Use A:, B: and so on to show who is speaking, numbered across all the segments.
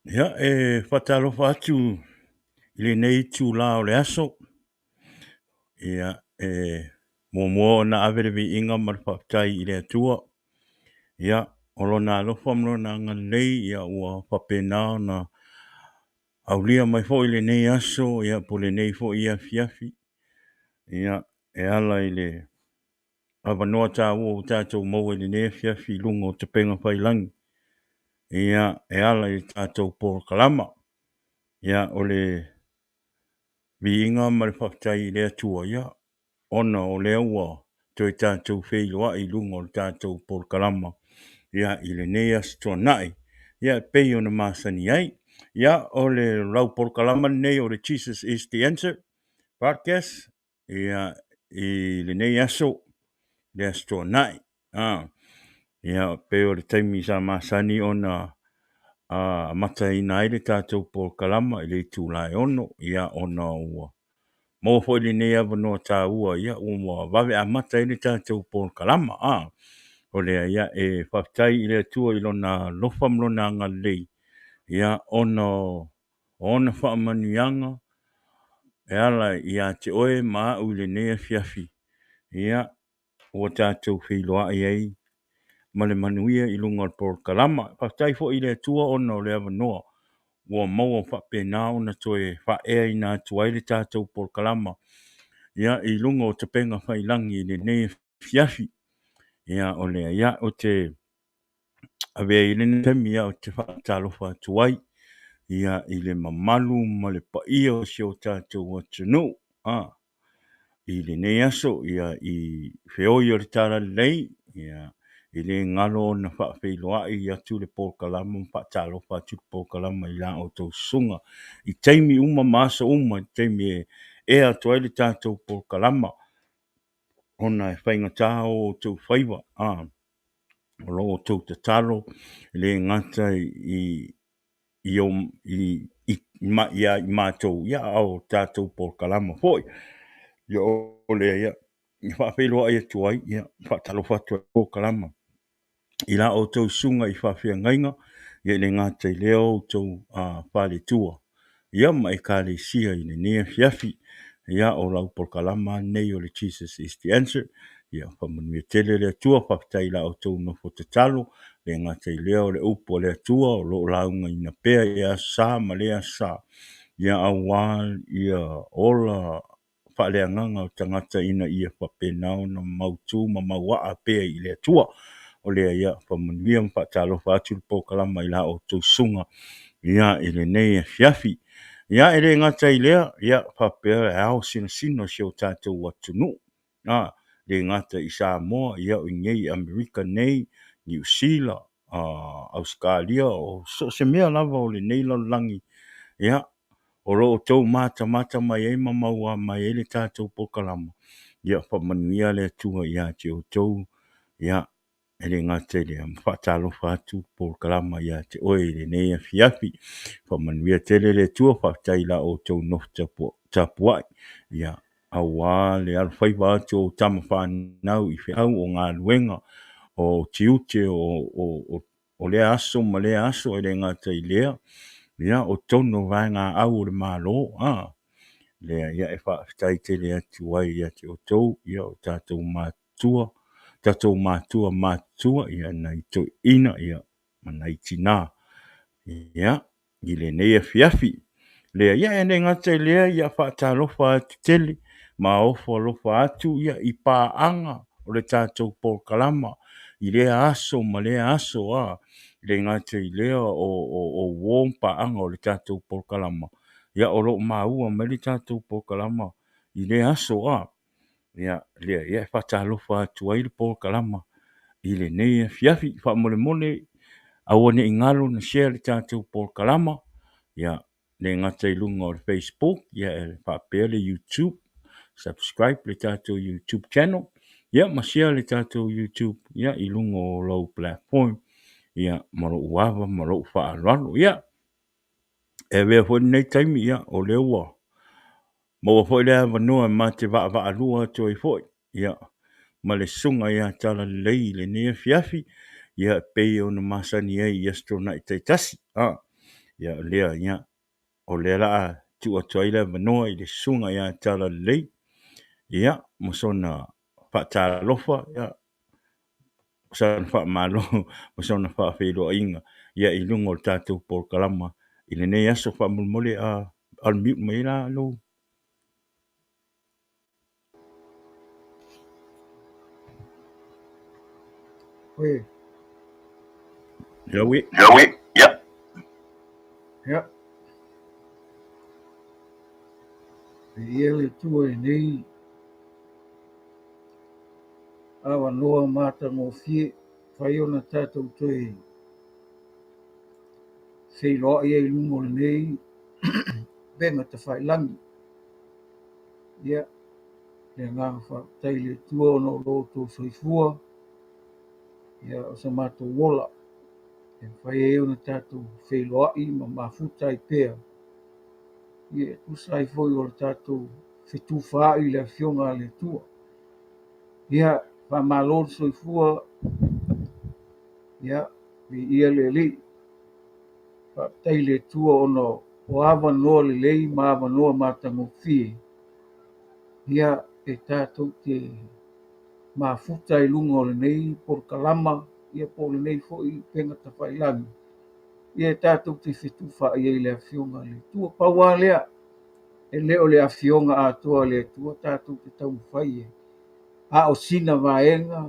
A: Ia whatalofa atu I le nei tū la o le aso. Ia mo na avere vi inga ma le whaptai I le atua. Ia olona alofa mlona ngalei ia ua whapena na aulia mai fo I le nei aso ia po le nei fo ia fiafi. Ia ala I le awanoa tā ua o tātou mau I le nei fiafi lunga o te penga whailangi. Ia ala I tātou por kalama. Ia o le vi inga ma le whaptai I le atua ia. Ona o le ua toi tātou wheiloa I lunga o tātou por kalama. Ia I le nei asto nai. Ia pei o na masani ai. Ia o le lau por kalama nei o le Jesus is the answer. Podcast. Ia I le nei aso. Le asto nai. Ia pei o le taimi sa masani o na mata ina ai le tātou por kalama I le tūlai ono. Ia ona ua. Mo foi le nei avano tā ua ia ua vave a mata I le tātou por kalama. O lea ia whaftai I le atua I lona lofa mlona ngalei. Ia ona whaamanuianga. Ala ia te oe maa u le nei fiafi. Ia ua tātou whiloa ai. Male manuia I lunga por kalama. Whaftai fo I le atua ona o le avanoa. Ua maua whapena ona toe whaea I nā tuai le tātou por kalama. Ia I lunga o te penga whailangi le nei fiafi. Ia o lea ia o te avea I le temi ia o te whaatalofa tuai. Ia I le mamalu ma le paia o si o tātou o tunu. I le nei aso ia I whioi o le tāra lei. Ia I le ngalo na whaafeiloa I atu le pōkalama whaatalofa atu le pōkalama I la o tau sunga. I teimi uma maasa uma teimi ea tuai le tātou pōkalama. Ona whainga tāo tau whaiva. O lo tau te talo. Le ngata I mātou. Ia au tātou por kalama foi. Ia o lea ia. I whawhiloa ia tuai. Ia whaatalo whatua por kalama. I la o tau sunga I whawhia ngainga. Ia le ngata I leo tau whale tua. Ia mai kāre sia I le nea fiafi. Ia o lau por kalama nei o le Jesus is the answer. Ia whamanuia tele le atua whaktai la o tau no fo te talo. Le ngata I leo le upo le atua o lo launga ina pea ia sa ma lea sa. Ia awal ia ola whalea nganga o tangata ina ia whapenao na mautu ma maua pea I le atua. O lea ia whamanuia mpatalo whātul po kalama I la o tau sunga. Ia I le nei fiafi. Ia ele ngata I lea, ia whapea au sino si o tātou watunu. Le ngata I Samoa, ia o ngei Amerika nei, New Zealand, Australia, o so se mea lava o le nei langi. Ia, o ro tau mata mai e mamaua mai ele tātou pokalama. Ia whamanuia le tua ia te o tau, ia ele ngata le whatalo whatu pokalama ia te oe le nei fiafi. Whamanuia tele le tua whataila o tau nof tapuai. Ia awa le alwhaiva atu o tama whanau I whiau o ngā luenga o tiute o le aso ma le aso e le ngata I lea. Ia o tono vai ngā au le malo. Lea ia e whaafitai tele atu ai ia te o tau. Ia o tātou mātua. Tātou mātua ia nei to ina ia manai tina. Ia I le nei fiafi. Lea ia e nei ngata I lea ia whaatalofa atu tele. Ma ofo alofa atu ia I pāanga o le tātou por kalama. I lea aso ma lea aso le ngata I lea o wōm pāanga o le tātou por kalama. Ia o lo maua ma le tātou por kalama. I lea aso Ia lea ia whaatalofa atu ai le por kalama. I le nei fiafi whaamole mole awane ingalo na share le tātou por kalama. Ia le ngata I lunga o le Facebook. Ia e whapea le YouTube. Subscribe le tātou YouTube channel. Ia ma share le tātou YouTube. Ia I lunga o lau platform. Ia maro uava, maro whaalalo. Ia e wea fwoi nei taimi ia o le ua. Maua fwoi lea vanua ma te vaa alua toi fwoi. Ia ma le sunga ia tala lei le nea fiafi. Ia pei o na masani ei astro na I te tasi. ia lea ia o le la tu a toile manoa i le sunga ia tala lei ia mo sona fa tala lofa ia sa fa malo mo sona fa felo inga ia i lungo tatu por kalama i le nei aso fa mulmole a al mi mai la lo
B: Oe,
A: ya we
C: Yeah.
B: ia. Ia le tua e nei, awa noa mata ngō fie, whai ona tātou toi, sei loa ia i lungo le nei, benga te whai langi. Ia, le ngā wha tai le tua ono lo tō soifua, ia o sa mātou wola. E whai e ona tātou whai loa i ma mafuta i pēr. Ia, tu sai foi o le tātou whetu wha i le fionga le tua. Ia, wha mālo soifua, ia, vi ia le li. Wha tai le tua ono o awa noa le lei ma awa noa mātango fie. Ia, e tātou te mafuta i lunga o le nei por kalama, ia po le nei fo i penga ta whai langi. Ia tātou te whetu wha i le fionga le tua paua lea. E leo le afionga a toa le tua tātou te tau whai e. A o sina vaenga,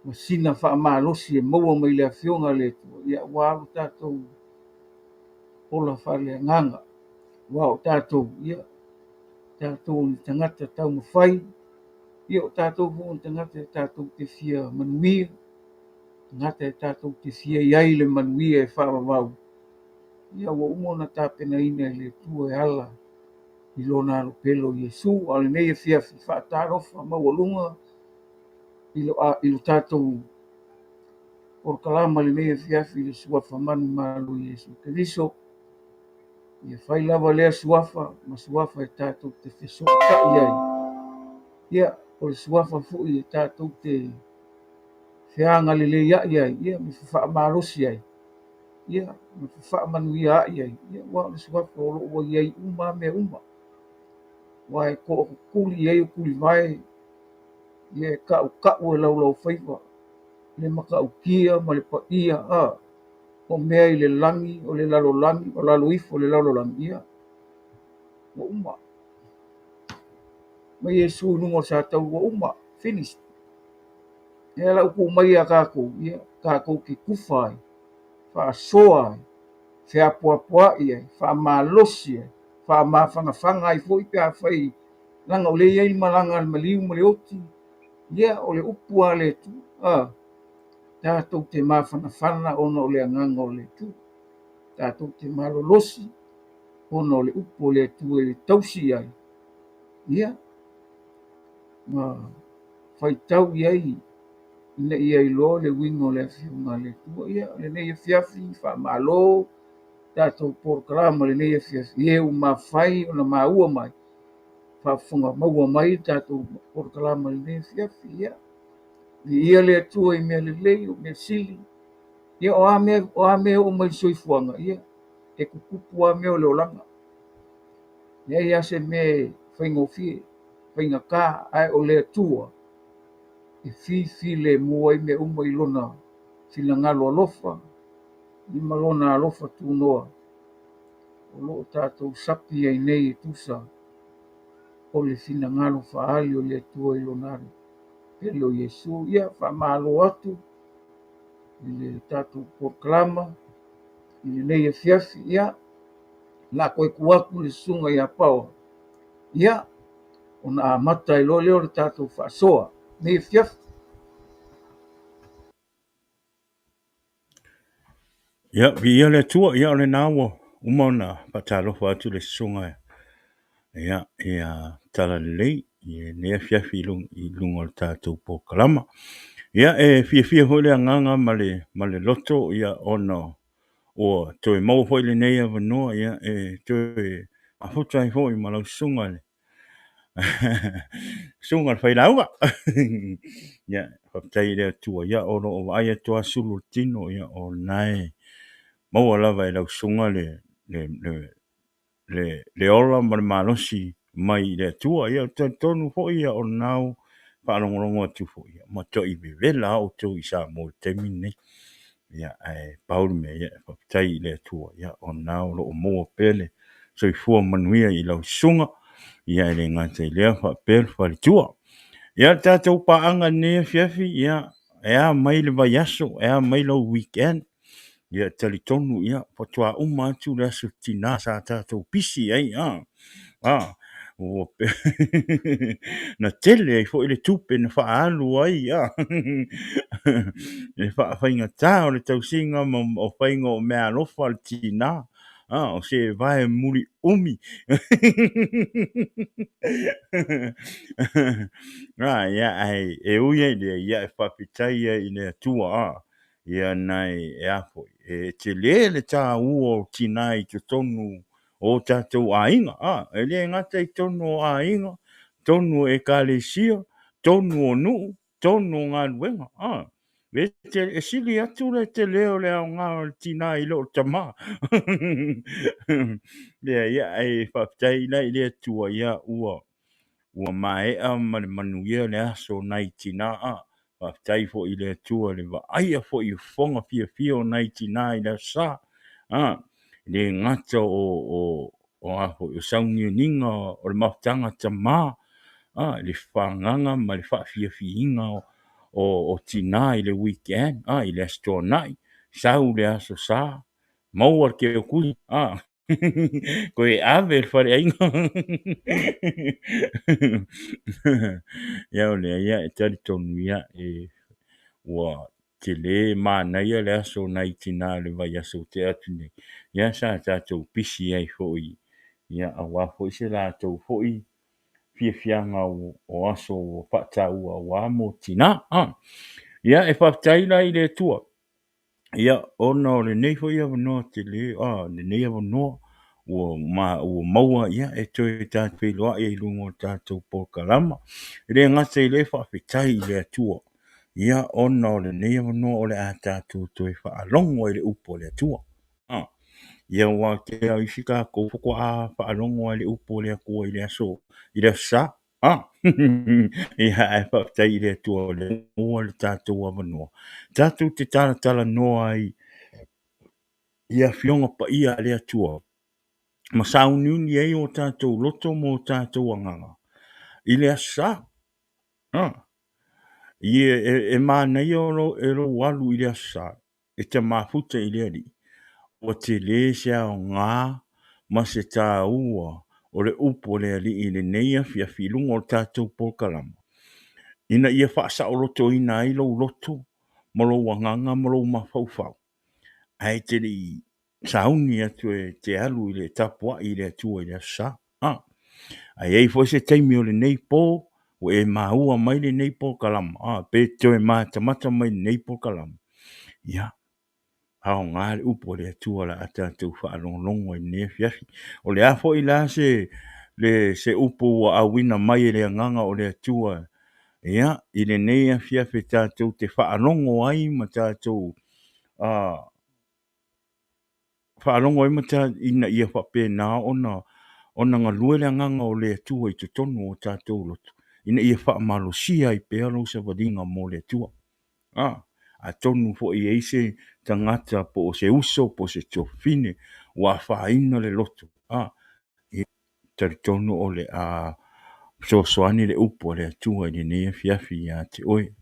B: ma sina wha malosi e maua mai le afionga le tua. Ia waru tātou ola wha le nganga. Wao tātou, ia tātou ni tangata tau mawhai. Ia o tātou fu ni tangata tātou te fia manuia. Tangata tātou te fia iai le manuia e wha wau. Ia wa umona tāpena ina le tua e ala. I lona alo pelo Yesu, ale nei e fia whaatarofa mawalunga, i lo tātou por kalama le nei e fia le suafa manu malo Yesu Keriso, i e whai lava lea suafa, ma suafa e tātou te whesoka iai. Ia, o le suafa fu i e tātou te whianga le le iai, ia, mi wha marosi iai. Ia, mi wha manu iai, ia, wa le suafa o lo iai uma me uma. Wai ko kuli e kuli vai ye ka e lau whaiwa le maka ukia ma le paia a o mea i le langi o le lalo langi o lalo ifo le lalo langi ia o uma ma Yesu nungo sa tau o uma finished e lau ku mai a kako ia kako ki kufai fa soa fe apua ia fa malosi fa ma fanga i foi pe a fai langa o le ia malanga le maliu mo le oti ia o le upua le tu tātou te mawhanawhana ono o le anganga o le tu tātou te malolosi ono o le upu o le tu e le tausi ai ia ma whaitau iai ina ia i lo le wingo le whiunga le tu ia le nei e fiafi wha malo tātou porkarama le nei e fiafi e u mawhai o na maua mai whafunga maua mai tātou porkarama le nei e fiafi ia ia le atua i mea lelei o mea sili. Ia o ame o mai soifuanga ia. E kukupu ame o leolanga. Ia se me whaingofie, whaingaka ai o le atua. E fi le mua i mea uma i lona sila ngalo alofa. I malona alofa tu noa. O loo tātou sapi ai nei e tusa. O le sila ngalo whaali o le atua i lonare. Pelo Yesu ia whamalo atu. I le tātou proklama, i le nei e fiafi ia, la koe kuaku le sunga ia paua. Ia, o na amata i lo leo le tātou whaasoa, nei e fiafi.
A: ia ia le tua ia le nawa umona patalofa atu le sunga ia ia tala lei ia ne fiafi i lungo le tātou po kalama ia e fia hole anganga male loto ia ono o toi mau foi le nei ava no ia e toi a futai foi malau sunga le sunga fai laua ia fatai le tua ia ono o aia toa sulu tino ia o nai maua lava e lau sunga le ola ma le malosi mai le tua ia tonu fo ia o nau whaalongolongo atu fo ia ma to i vela o to i sa mo temine ia ai paul me ia tai le tua ia o nau lo mo pele so i fua manuia i lau sunga ia le ngate le fa pel fa le tua ia tatou paanga ne fiafi ia ea mai le vaiaso ea mai lo weekend ia talitonu ia patua uma atu le aso tina sa tatou pisi ai o na tele ai fo ile tupe na faalu ai e fainga tā o le tausinga o fainga o mea alofa le tina o se vai muri umi ia ai e uia ia e whapitai i le atua ia nai e afo e te le tā ua o tina i te tonu o tātou ainga e le ngata i tonu o ainga tonu e kalesia tonu o nuu tonu o ngā luenga e te e sili atu le te leo le au ngā o tina i lo tama ia e whapitai nei le atua ia ua mai ma le manuia le aso nai tina whapitai fo i le atua le wa aia fo i fonga fia o nai tina i le sa le ngata o afo o saungi ninga o le maftanga tama le whanganga ma le whaafiafiinga o tina i le weekend i le asto nai sau le aso sa maua ke o kui ko e ave le whare ainga ia o le ia e tari tonu ia e ua te le mānaia le aso nai tina le vai aso te atu nei ia sa tātou pisi ai foi ia awa foi se lātou foi fiafianga o aso o whataua o amo tina ia e whaptai la i le tua ia ono le nei foi ava noa te le le nei ava noa ua maua ia e toi tātou loa i lungo tātou polkalama le ngata i le whaptai i le tua ia ono le nei ava noa o le a tātou toi whaalongo i le upo le tua ia wa ke au fika ko ko a pa longo ale upo le ko ile aso ile sa ia e fa tai ile tu le o le tatu wa no tatu te tala no ai ia fionga pa ia le tu ma saunu ni e o tatu loto mo tatu wanga ile sa ia e mana yo ro walu ile sa e te mafuta ile ali o te le sea o ngā ma se tā ua o le upo le ali i le neia fia filunga o tātou polkalama. Ina ia whaasa o loto ina ai lau loto, ma lo wanganga, ma lo mawhauwhau. Ai te li sauni atu e te alu i le tapua i le atua i le sa. Ai ei fo se teimi o le nei pō, o e maua mai le nei polkalama. Pe te e mātamata mai le nei polkalama. Ia. Hao ngāre upo le atua la ata tau whaalongongo i ne fiafi. O le afo i la se upo wa awina mai le nganga o le atua. Ia, i le nea fiafi tātou te whaalongo ai ma tātou whaalongo ai ma tātou ina ia whape nā ona ngā lue le nganga o le atua i te tonu o tātou lotu. Ina ia whaamalo sia i pealo sa vadinga mo le atua. A tonu fo i eise tangata po se uso po se tofine wa whaina le loto. I tari tonu o le so soani le upo le atua i le nea fiafi a te oe.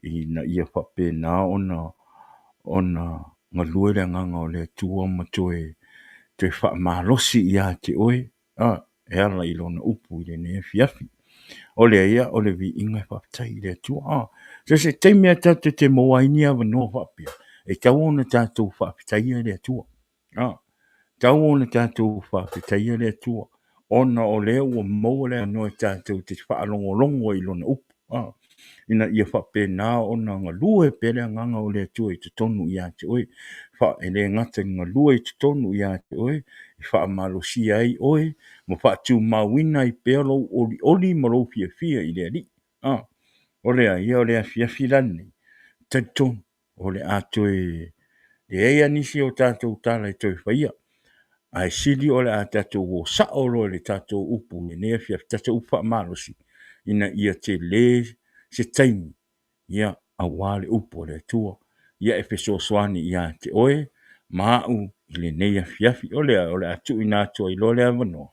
A: I na ia whape nā ona ngā lue le nganga o le atua ma toe whaamalosi i a te oe. E ala i lona upo i le nea fiafi. O le ia o le vi inga whaptai le tua. So se te mea tatu te moaini awa no whapia. E tau ona tātou whaptai le tua. Tau ona tātou whaptai le tua. Ona o leo o moa le no tātou te whaalongolongo i lona upu. Ina ia whape nā ona ngā lue pere nganga o le tua i te tonu i a te oe. E le ngata ngā lue i te tonu i a te oe. I whaamalo si ai oe. Ma whaatu mawina i pealo oli malo fia i le ali. O lea ia o lea fia filani. Taton o le atoe Le ea nisi o tātou tala e toi whaia. Ai sili o le a tātou o saolo le tātou upu le nea fia tātou upa malosi. Ina ia te le se taimi. Ia a wale upo le tua. Ia e peso swani ia te oe. Mau i le nea fiafi o le atu ina atua i lo le avanoa.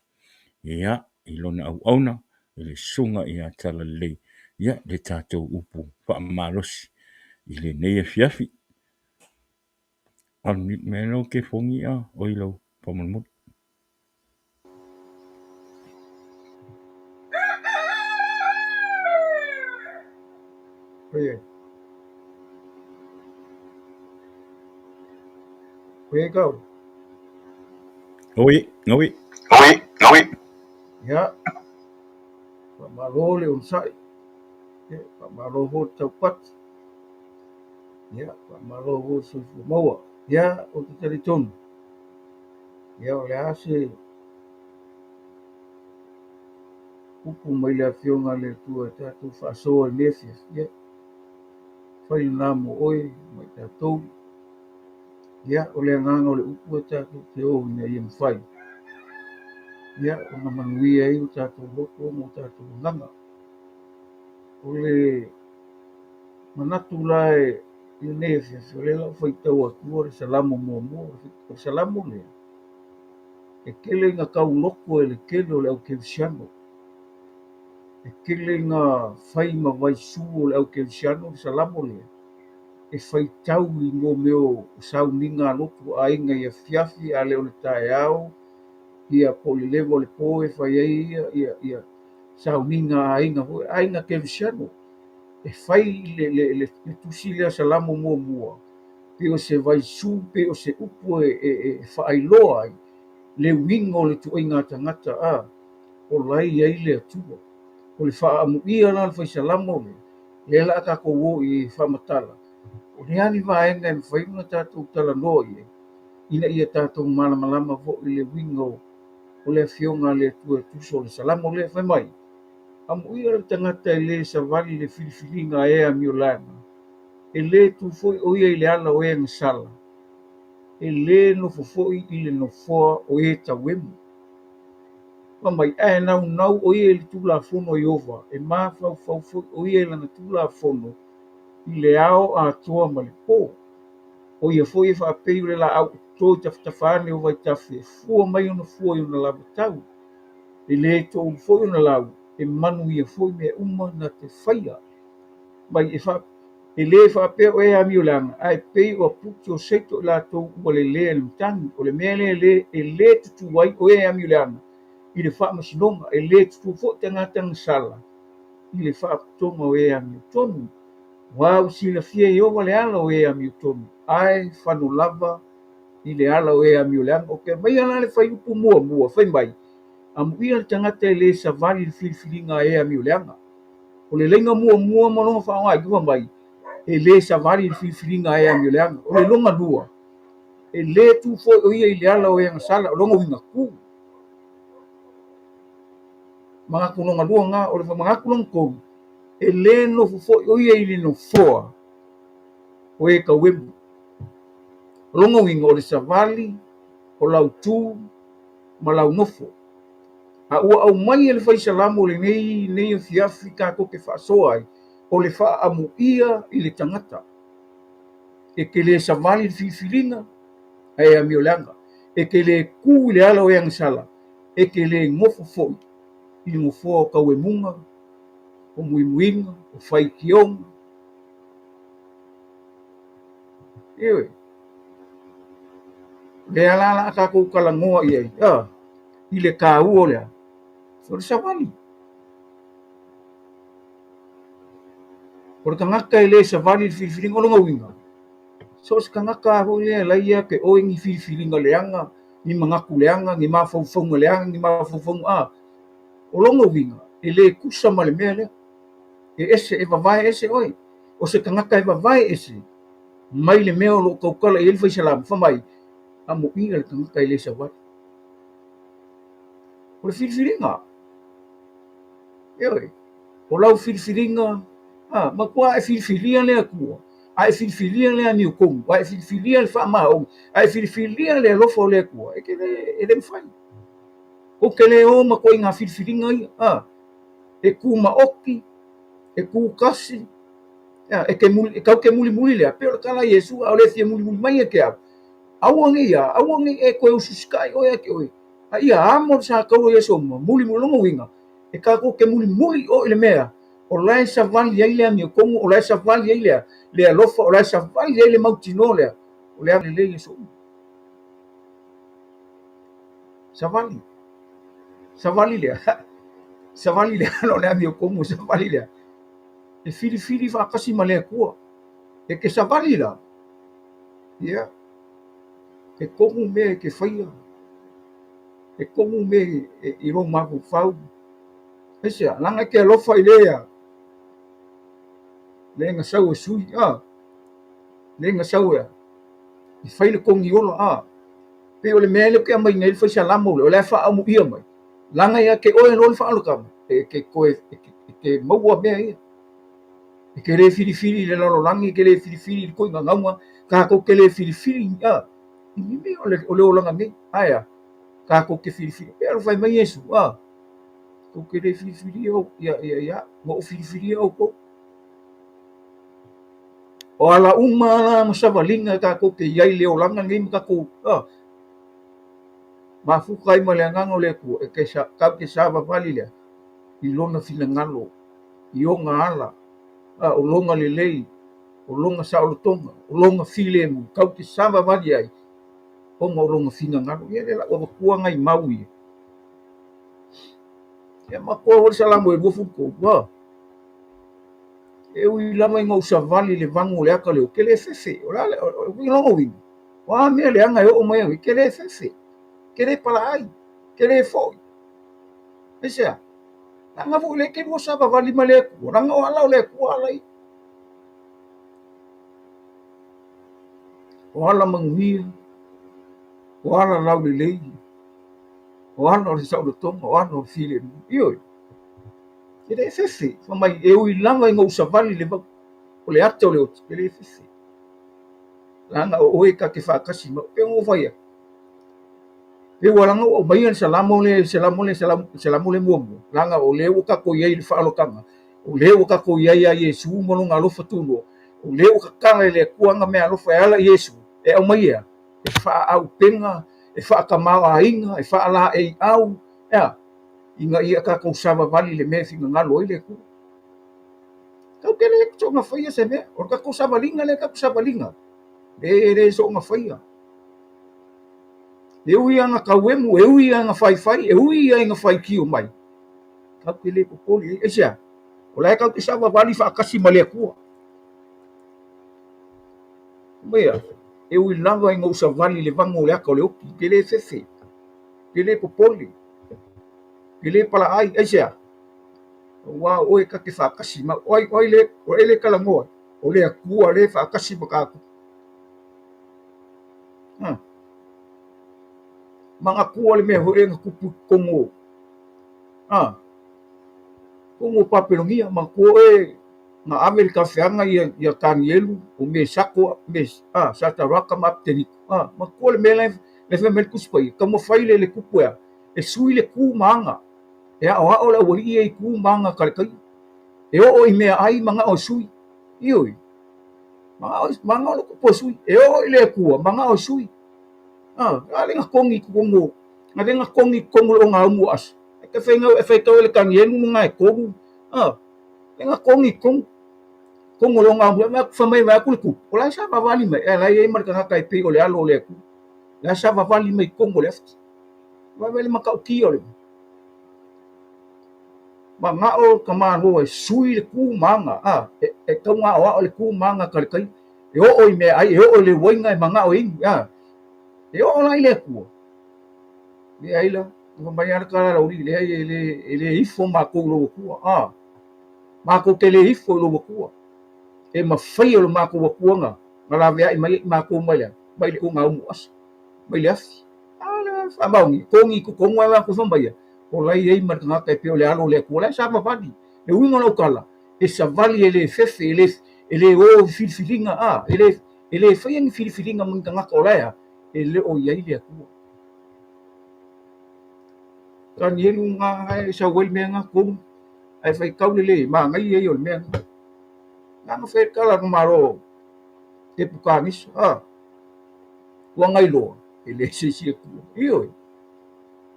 A: Ia i lona au auna. I le sunga ia tala le. Ia le tātou upu wha malosi. I le nea fiafi. Al meno ke fongi a oilo pamanmut.
B: Oye, oye kau.
A: Oi, oi.
C: Oi.
B: Ya, malo le unsai. Ya, malo ho taupat. Ya, malo ho sufu maua. Ya, o te taritonu. Ya, o le ase upu mai le afionga le tua tātou whaasoa i nefia. Ya, whai nā mo oi mai tātou. Ya, o le anganga o le upu e tātou te o ina i mwhai. Ya, o nga manuia i o tātou loko mo tātou nganga. O le manatu lai i nefia, o le lau whai tau atua le salamo mua. O salamo le. E kele ngā kau loko e le kele o le au kevisiano. E kele ngā whai ma vai su o le au kevisiano le salamo le. E whai tau i ngō meo sau ninga lotu a inga i a fiafi a leo le tae au. Ia po le levo le po e whai ei ia sau ninga a inga kevisiano. E whai le tusi lea salamo mua. Pe o se vai su, pe o se upo e whaailoa ai. Le wingo le tu inga tangata a. O lai ai le atua. O le whaamuia na le whaisalamo le. Le la ka ko wo i whamatala. O le ani vaenga e mwhainga tātou tala noa i. Ina ia tātou malamalama vo i le wingo. O le fionga le tua tuso le salamo le whai mai. Amuia le tangata e le savali le filifilinga e a miolanga. E le tu foi o ia i le ala o e ngasala. E le no fofoi i le no foa o e tawemu. Mamai e nau o ia i le tula fono i ova. E maa fau o ia i lana tula fono i le ao a toa ma le pō. O ia foi e whaapei le la au tō tawhane o vai tawhi. Fua mai ona fua i ona lava tau. E le tō foi ona lau. E manu ia foi me uma na te whaia. Mai e le whaapea o e a miolanga. Ai pei o puki o seito la tō ua le le alimtangi. O le mea e le tutu wai o e a miolanga. I le wha masinonga e le tutu fo te ngatanga sala. I le wha tonga o e a miotonu. Wau si la fia i owa le ala o e a miotonu. Ai whanu lava i le ala o e a mioleanga. O ke mai ana le whai upu mua, whai mai. Amuia le tangata e le savali le filifilinga e a mioleanga. O le lenga mua malonga whaonga i gua mai. E le savali le filifilinga e a mioleanga. O le longa lua. E le tu fo o ia i le ala o e a ngasala. O longa winga ku. Mga kulonga lua nga, o le mga kulonga kou, e le no fo o ia i le no foa, o e ka wemu. Longa winga o le savali, o lau tū, ma lau nofo. A ua au mai e le whaisalamo le nei fiafi kako ke whaasoa ai, o le wha amu ia i le tangata. E ke le savali le fifilinga, e a miolanga. E ke le ku le ala o e angasala. E ke le ngofo foi. I ngofo o kauemunga, o muimuinga, o whaikionga. Ewe. Le ala ka ko kalangoa i ai. I le ka ua lea. So le savali. O le kangaka i le savali le filifilinga o longa winga. So se kangaka ho le laia ke o ingi filifilinga leanga, ni mangaku leanga, ni mawhauwhaunga leanga, ni mawhauwhaunga. O longa winga, e le kusa ma le mea lea. E ese e vavae ese oi. O se kangaka e vavae ese. Mai le mea o lo kaukala i elfa i salam. Whamai, amo inga le kangaka i le savali. O le filifilinga. Eoi, o lau filifilinga, ma kua e filifilinga lea kua. ai filifilia le ani ko ai filifilia le fa ma o ai filifilia le lofo le ku e ke le mfai o ke le o ma ko inga filifilinga ia e ku ma oki e ku kasi e ke muli e kau ke muli le pe o kala Yesu o le fie muli mai ke awangi e ko ususkai o ke o ia amo sa ko Yesu muli longo winga e ka ko ke muli o le mea o lai sa vali ai le ami ko o lai sa vali ai le alofa o lai sa vali ai le mautino le o le ale le Yesu sa vali le sa vali le no le ami ko mo sa vali le e fili fa kasi male ko e ke sa vali la ia e komu me ke faia e komu me i ro ma ku fau ese langa ke alofa i le nga sau sui le nga sau i fai le kongi ola pe o le mele ke mai nei fa salamo o le fa amu ia mai langa ia ke o lo fa lo kam ke ko ke mo me ia ke le fili le lo langi ke le fili ko nga ngama ka ko ke le fili i me o le langa me aya ka ko ke fili pero fai mai Yesu ko ke le fili o ia mo fili o ko o ala uma masavalinga ka ko ke iai le olanga ngai ka ko mafukai malengango le ku e ke sa ka ke sa vali le i lona finangalo i o ngala o longa le lei o longa sa o tonga o longa file mu ka ke sa vali ai o mo longa finangalo ia le o ku ngai maui e ma ko o sala mo e fu ko e ui lama ngau sa vali le vangu le aka le ke le fefe o la o longa wi wa me le anga o mai ke le fefe ke le pala ai ke le fo ese nga fu le ke mo sa vali male ku ranga o ala le ku ala o ala mangi o ala lau le lei o ala o sa o tonga o ala o file io ke le fefe fa mai e ui lama ngau sa vali le o le ato le o ke le fefe langa o e ka ke fa kasi mo pe mo vai e walanga o mai salamo le mo langa o le o ka ko ye le fa lo kanga o le o ka ko ye ya Yesu mo no ngalo fatulo o le o ka kanga le kuanga me alo fa ala Yesu e o mai e fa au penga e fa ka ma ainga e fa ala e au inga ia ka ko sava vali le me finga ngalo ile ku ka ke le so nga fa ia se me o ka ko sava linga le ka ko sava linga le so nga fa ia e ui anga kauemu, e ui anga fai, e ui anga fai ki o mai. Kau te le popoli, e sia. O lai kau te sawa vali wha akasi malea kua. Mea, e ui lava inga usa vali le vango le aka o le oki, ke le fefe, ke le popoli, ke le pala ai, e sia. Wa oe ka ke wha akasi, ma oi le kalangoa, o le akua le wha akasi makaku. Mga kua le mea hore nga kupu kongo. Kongo papelongia, ma kua nga Amerika whianga ia kanielu, o me sako, sata raka mapteni. Ma kua le mea le whamel kuspai, ka mo whaile le kupu e sui le ku maanga. E o la wali e ku maanga karikai. E o i mea ai manga o sui. Ioi. Manga o le kupu sui. E o i le kua, manga o sui. Ale nga kongi kongo, ale nga kongi kongo o nga umu as. Ke whainga e whaitau le kanielu nga e kongu. Le nga kongi kongo o nga umu, mea whamai mea kuliku. O lai sa vavali mai, e lai e marika haka e pei o le alo o le ku. Lai sa vavali mai kongo le afti. Wawele maka uki o le. Ma nga o ka maa e sui le ku maanga. E tau nga o le ku maanga karikai. E o i mea ai, e o le wainga e manga o ingi. E o lai le kua. Le aila, mai ana kala la uri, le ifo mako lo kua. Mako te le ifo lo kua. E ma fai o mako kua nga. Ngala vea i mai mako mai le. Mai le o nga umu as. Mai le afi. Whamaungi, kongi ku kongo e wako whambaia. O lai ei marika ngaka e peo le alo le kua. Lai sa vavali. E uinga no kala. E sa vali e le fefe, ele o filfilinga ele fai ang filfilinga mong tangak olaya ele o yai le ku kan yelu nga sa wel me nga ku ai fai kau le ma ngai ye yol me nga no fe kala maro te pukanis wa ngai lo ele se ku io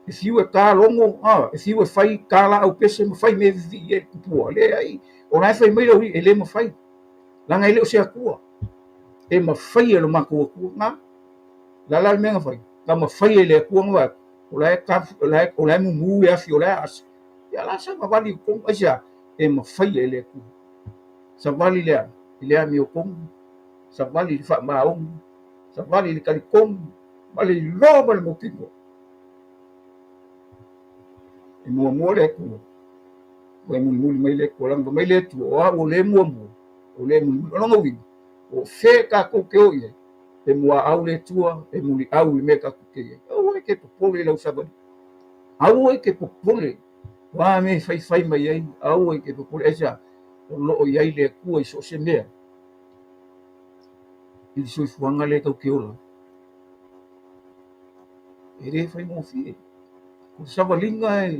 B: if you ka longo if you fai kala au pese mo fai me vi e ku le ai ona fai me lo ele mo fai la ngai le se ku e ma fai lo ma ku nga la me nga fai ka ma fai le ku nga o lai mu ya fi o lai as ya la sa ma vali ku asia e ma fai le ku sa vali le mi o ku sa vali fa ma o sa vali ka ku vali lo ma mo ki e mo le ku o mu mai le ku lang mai le tu o le mo o le mu o ngo wi o fe ka ku ke o ye e mua au le tua e muli au me ka ku ke o ke popole le sa au e ke popole wa me fai mai ai au e ke popole esa o lo i ai le ku e so se mea i so fuanga le ka ke ola e le fai mo fi ku sa valinga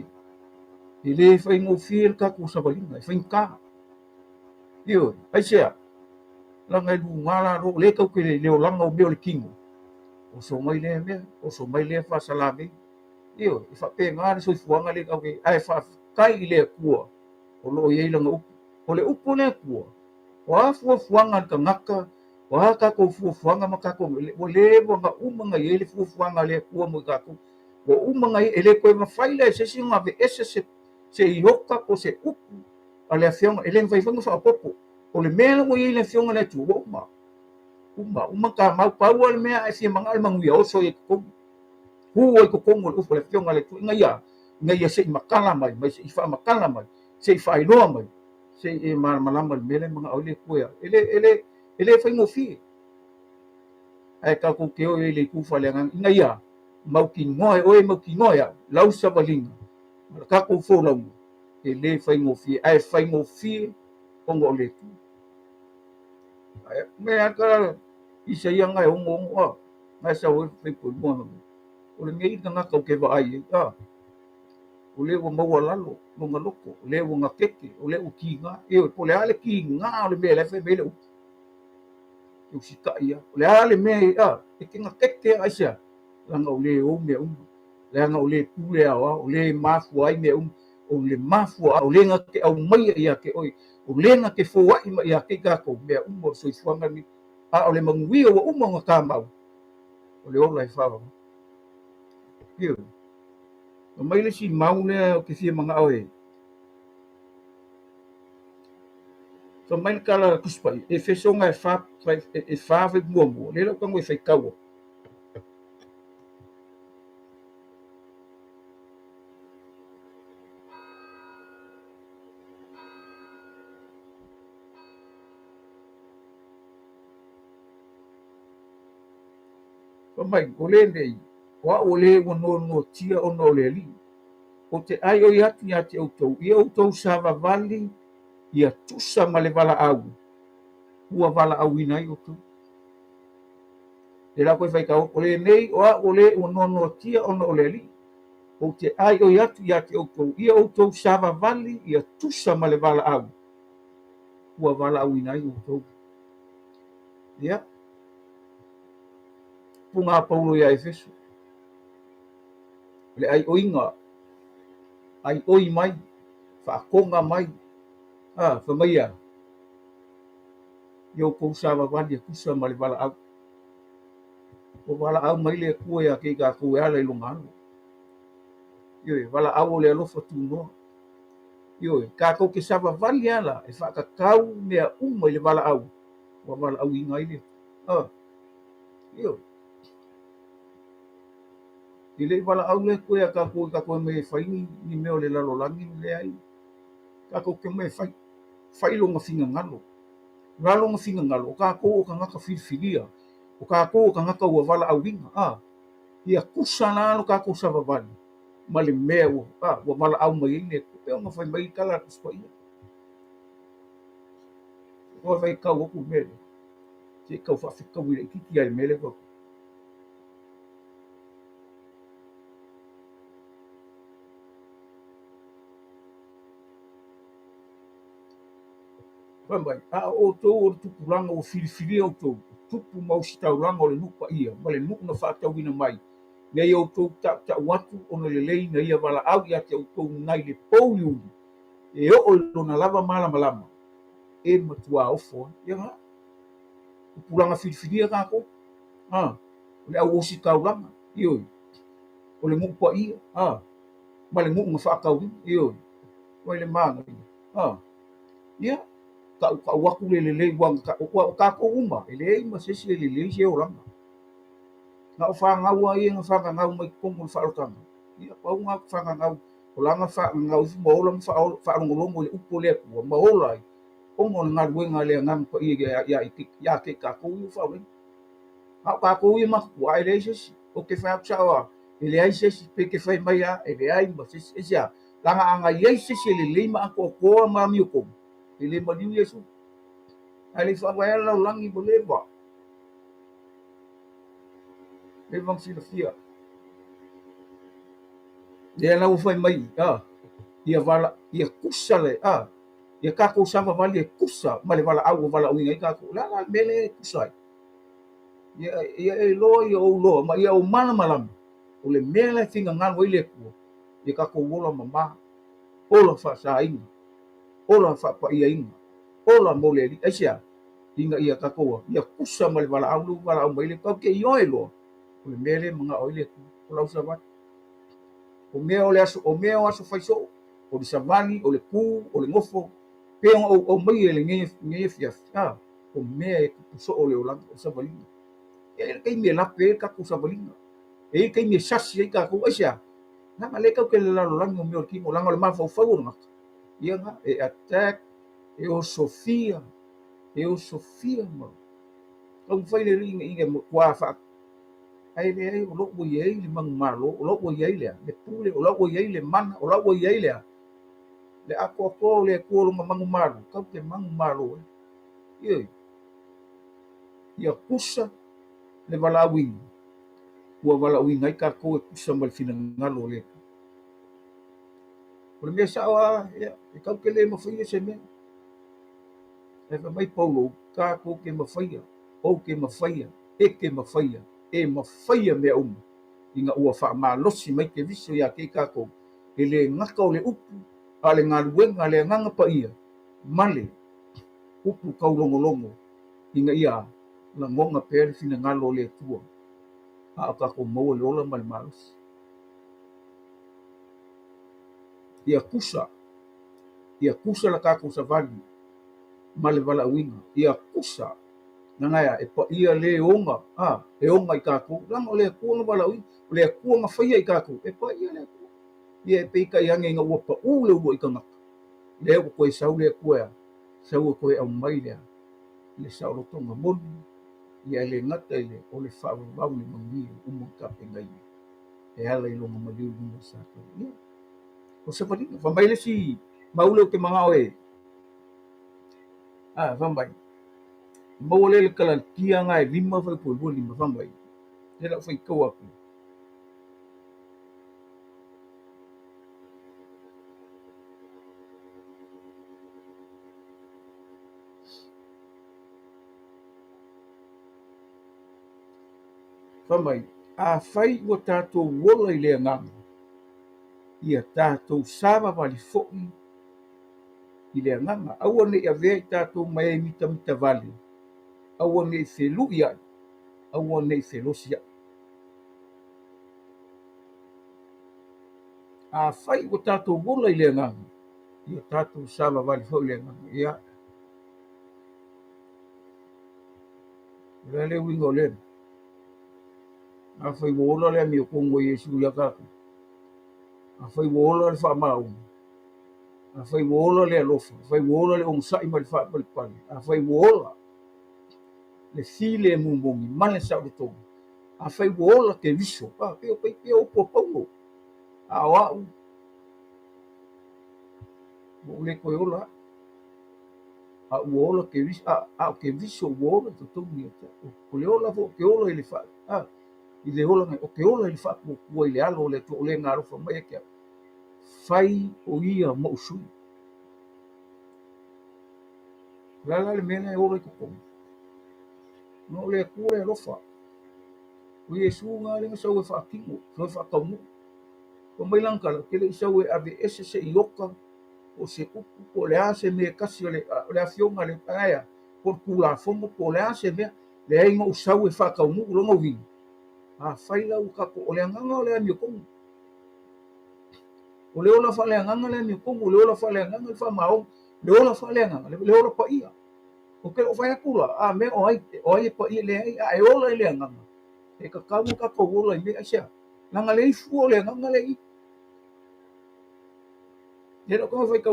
B: e le fai mo fi ka ku sa valinga fai ka io ai sia la ngai lu ngala ro le ka ke le o langa o me o le kingo o so mai le me o so mai le fa salame io fa pe ngara so fuanga le ka ke ai fa kai le ku o lo ye langa o le upu le ku wa fu fuanga ka ngaka wa ka ko fu fuanga ma ka ko o le mo nga umanga ye le fu fuanga le ku mo ka ko o umanga ele ko ma faile se singa ve ese se yoka ko se upu ale afianga ele vai vanga fa popo o le mele mo ye le afianga le tu uma ka mau pau le mea e mangal mangu ya o so ye ko hu o ko ko mo upu le afianga le tu ngai se makala mai se fa makala mai se fa ilo mai se e malama mele mga ole kuya ele fai mo fi ai ka ku ke o ele ku fa lenga ngai mau ki ngoe lau sa balinga ka ku fo lau ele fai mo fi ai fai mo fi ongo le tu me aka isa yang ai ongo ngai sa o fai ko mo o le ngai nga ka ke va ai o le o mau lalo no ngaloko o le o ngakeke o le o kinga e o po le ale kinga o le me le fe me le o sika ia o le ale me e ke ngakeke asia langa o le o me langa o le pule o le mafu ai me o le mafu o le ngake au mai ia ke oi o le ngake fo ai mai ia ke ka ko me mo so suanga ni o le mangui o mo ngaka mau o le o lai fa io o mai le si mau le o ke si manga oe so mai kala kuspai e fesonga e fa ve mo le lo kango e fai kawo so mai o le nei wa o le no tia o no le li o te ai o yati yati o tou ia o tou sava vali ia tusa ma le vala au ua vala au ina i o tou e la koe fai ka o le nei o le o no tia o no le li o te ai o yati o tou ia o tou sava vali ia tusa ma le vala au ua vala au ina i o tou ia punga paulo ia efeso le ai o inga ai oi mai whaakonga mai whamaia i o kou sava vali a kusa ma le vala au o vala au mai le kua ia ke ka kua ala i longa anu io vala au o le alofa tunoa io ka kou ke sava vali ala e whaakakau mea uma i le vala au wa vala au inga i le io i le vala au le kua ka kua me whaini ni meo le lalolangi le ai ka kou ke me whai longa finga ngalo ralonga finga ngalo o ka kou o ka ngaka whiwhiria o ka kou o ka ngaka ua vala au inga ia kusa na alo ka kou sava vali ma le mea ua vala au mai nei pe ona fai mai kala kuspa ia o vai kau ku me se kau fa fi kau ile kiki ai mele ko Pambai, a o tō o tupu ranga o whiriwhiri o tō, tupu mausi tau ranga o le nupa ia, ma le nuku na whātau ina mai. Nei o tō ta watu o na le lei na ia wala au ia te o tō nai le pouli uli. E o lona lava malama lama. E matua ofo, ia nga. Tupu ranga whiriwhiri a kako. Le au osi tau ranga, ioi. O le nupa ia, ma le nuku na whātau ina, ioi. Wai le manga ia. Ia. Ka waku le wang ka ko uma ele ma se se le se o ranga na fa nga wa ye nga fa nga mai ko mo fa rotanga ia pa nga fa nga o langa fa nga u mo lo fa ngo mo le upo le ko ma o lai o mo nga we nga le nga ko ya ke ka ko u fa we ka ko u ma ko ai le se o ke fa cha wa ele ai se pe ke fa mai ya ele ai ma se se ya langa anga ye se le ma ko ma mi ko ele ma di yesu ali fa wa la langi boleva le vang si fia le la u fa mai ia vala ia kusale ia ka ko sa va vale kusa ma le vala au vala u ngai ka ko la mele kusa ia e lo ia o lo ma ia o mana malam o le mele finga ngal o ile ku ia ka ko wola mama ola fa sa inga ola fa pa ia inga ola mo le asia inga ia ka ko ia kusa ma le vala au mai le ka ke yo e lo o le mele mga o ile o lau sa o mea o le aso o mea o aso faiso o le savali o le ku o le ngofo pe o mai ele nge fia o mea e so o le olang o savalinga e kai me la pe ka ku savalinga e kai me sasi e ka ku asia na male ka ke la lo lang o me o ki mo lang o le ma fo fo nga ia nga e attack e o Sofia mo ka fai le ringa inga mo kwa fa ai le o lo bo ye le mang malo o lo bo ye le pule o lo bo ye le man o lo bo ye le ako le ko lo mang malo ka ke mang malo ia kusa le valawi ua valawi ngai ka ko kusa mal fina ngalo le o le mea sawa e ka ke le mafia se me e fa mai paulo ka ko ke mafia o ke mafia e mafia me inga ua fa malosi mai ke viso ia ke ka ko ele ngaka o le upu ale ngaluenga le nganga pa ia male upu kaulongolongo inga ia la ngonga pele fina ngalo le tua ka ko mo le ola mal malos ia kusa la ka ko savali male vala winga ia kusa nanga e pa ia le onga e onga i ka ko lang o le ko no vala winga le ko nga fai i ka ko e pa ia le ia pe ka yang nga ua pa u le ua i ka ngaka le ko e sau le ko ya sau ko e au mai le sau lo tonga moni ia le ngata ile o le fa wa ni mangi umo ka pe ngai e ala i longa mali umo sa ko ia o se pa ni fa mai le si maule ke manga oe fa mai mo le kala kia nga e lima fa po lima fa mai le la fa ko aku fa mai a fai o tato wola i le ngam ia tato sava vali fo'i i le nganga au ne ia ve tato mai mita vali au ne se lu ia au ne se lo sia a fai o tato wola i le ngam ia tato sava vali fo'i le ngam ia le wingo le a fai wola le mi ko ngo yesu ya ka a fai wola le fa mau a fai wola le alofa a fai wola le ongsa i mal fa mal pali a fai wola le file mumongi mane sa to a fai wola ke viso pe o po a wa mo le ko ola a uola ke vis a ke viso uola to tongi o le ola fo ke ola ile fa i le ola o ke ola ile fa ko ile alo le to le ngaro fo mai ke fai o ia mo su la le mena e ola ko no le ku le rofa o Yesu nga le sa o fa kingo so fa kamu ko mai lang kala ke le sa o ave ese se ioka o se upu po le ase me kasi le afionga le aya por kula fongo po le ase me le ai mo usau e fa kamu lo mo vi a fai la u ka ko le nganga le mi ko o le ola fa le nganga le mi ko le ola fa le nganga fa mao le ola fa le nganga le ola pa ia o ke o fa kula a me o ai pa ia le ai ola le nganga e ka kamu ka ko ola me asia nganga le fu le nganga le i le ko fa ka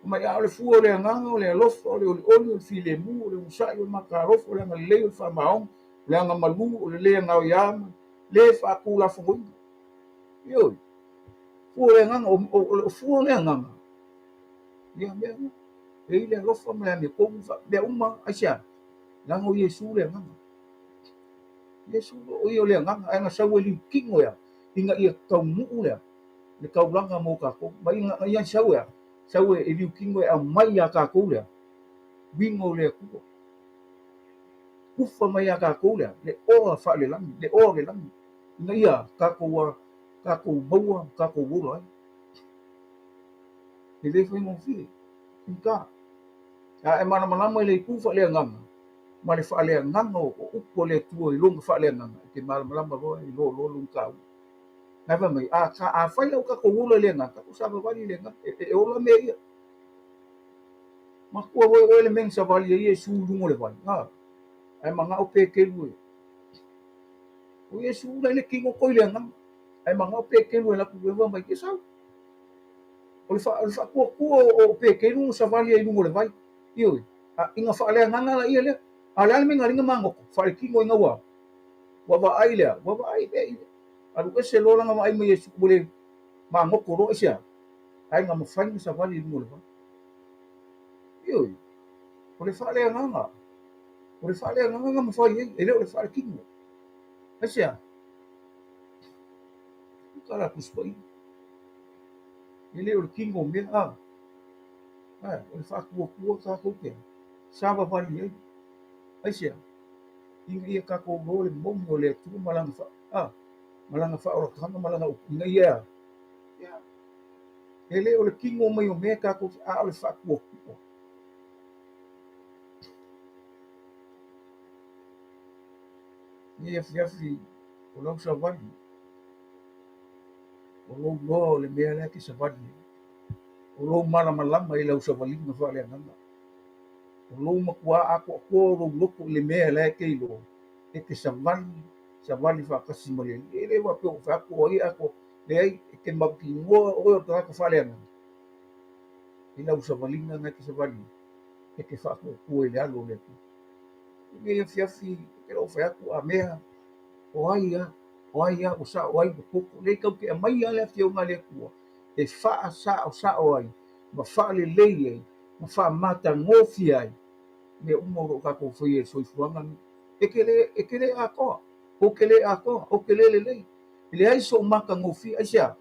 B: mai a le fu le nganga o le alofa o le oli o file mu o le usai o makarofo o le ngalei o fa maong le anga malu o le nga o yama le fa kula fo yo fu le nganga o fu le nganga ya me e ile alofa me me ko fa be uma asia langa o Yesu le nganga Yesu o yo le nganga anga sa o li kingo ya inga ia kau mu le kau langa mo ka ko mai nga ia sa o e li kingo a mai ya ka ko le wingo le ku ufa mai ka ko le o fa le lang le o le lang na ia ka ko boa ka ko bolo e le foi mo fi ka a e mana mana mai le ku fa le ngam ma le fa le ngam o upo le tu i long fa le ngam ke mal mala ma lo lo lung ka na va mai a ka a fa le ka ko bolo le ngam ka sa va le ngam e o la me ia ma ko o le men sa va le su lungo le va na ai manga o pe ke lu o Yesu le kingo ko le ngam ai manga o pe ke lu la ku va mai ke sa o le fa ku o pe ke lu sa vali ai lu le vai io a inga fa le nganga la ia le a le me ngaringa mango fa le kingo inga wa ai le wa ai le a lu se lo nga mai me Yesu bole mango ko ro sia ai nga mo fa sa vali lu le vai io o le fa le nganga o le fa le nganga mo fa ye ele o le fa le kingo sia kala kuspai ele o le kingo me o le fa ku ka ko ke sa va vali ai sia inga ia ka ko le momo le tu malanga fa malanga fa o kanga malanga o inga ia ele o le kingo mai o me ka ko o le fa ko ia fiafi o lo sa vali o lo no le me le ki sa vali o lo mala malama i le sa vali na fa le nanga o lo makua a ko lo loko le me le ke lo e ke sa vali fa kasi mo le ele wa pe o fa ko ia ko le ai ke mapi ngo o ta ka fa le nanga ila usa vali na ki sa vali e ke fa ko ele alo le ia fiafi ke lo fa ko a mea o ai o sa o ai ko le ka ke mai ale fi o ngale ku e fa sa o ai ma fa le le ma fa mata ngofi ai me umo ro ka ko foi e soi fuanga e ke le a ko o ke le a ko o ke le ai so maka ngofi ai sia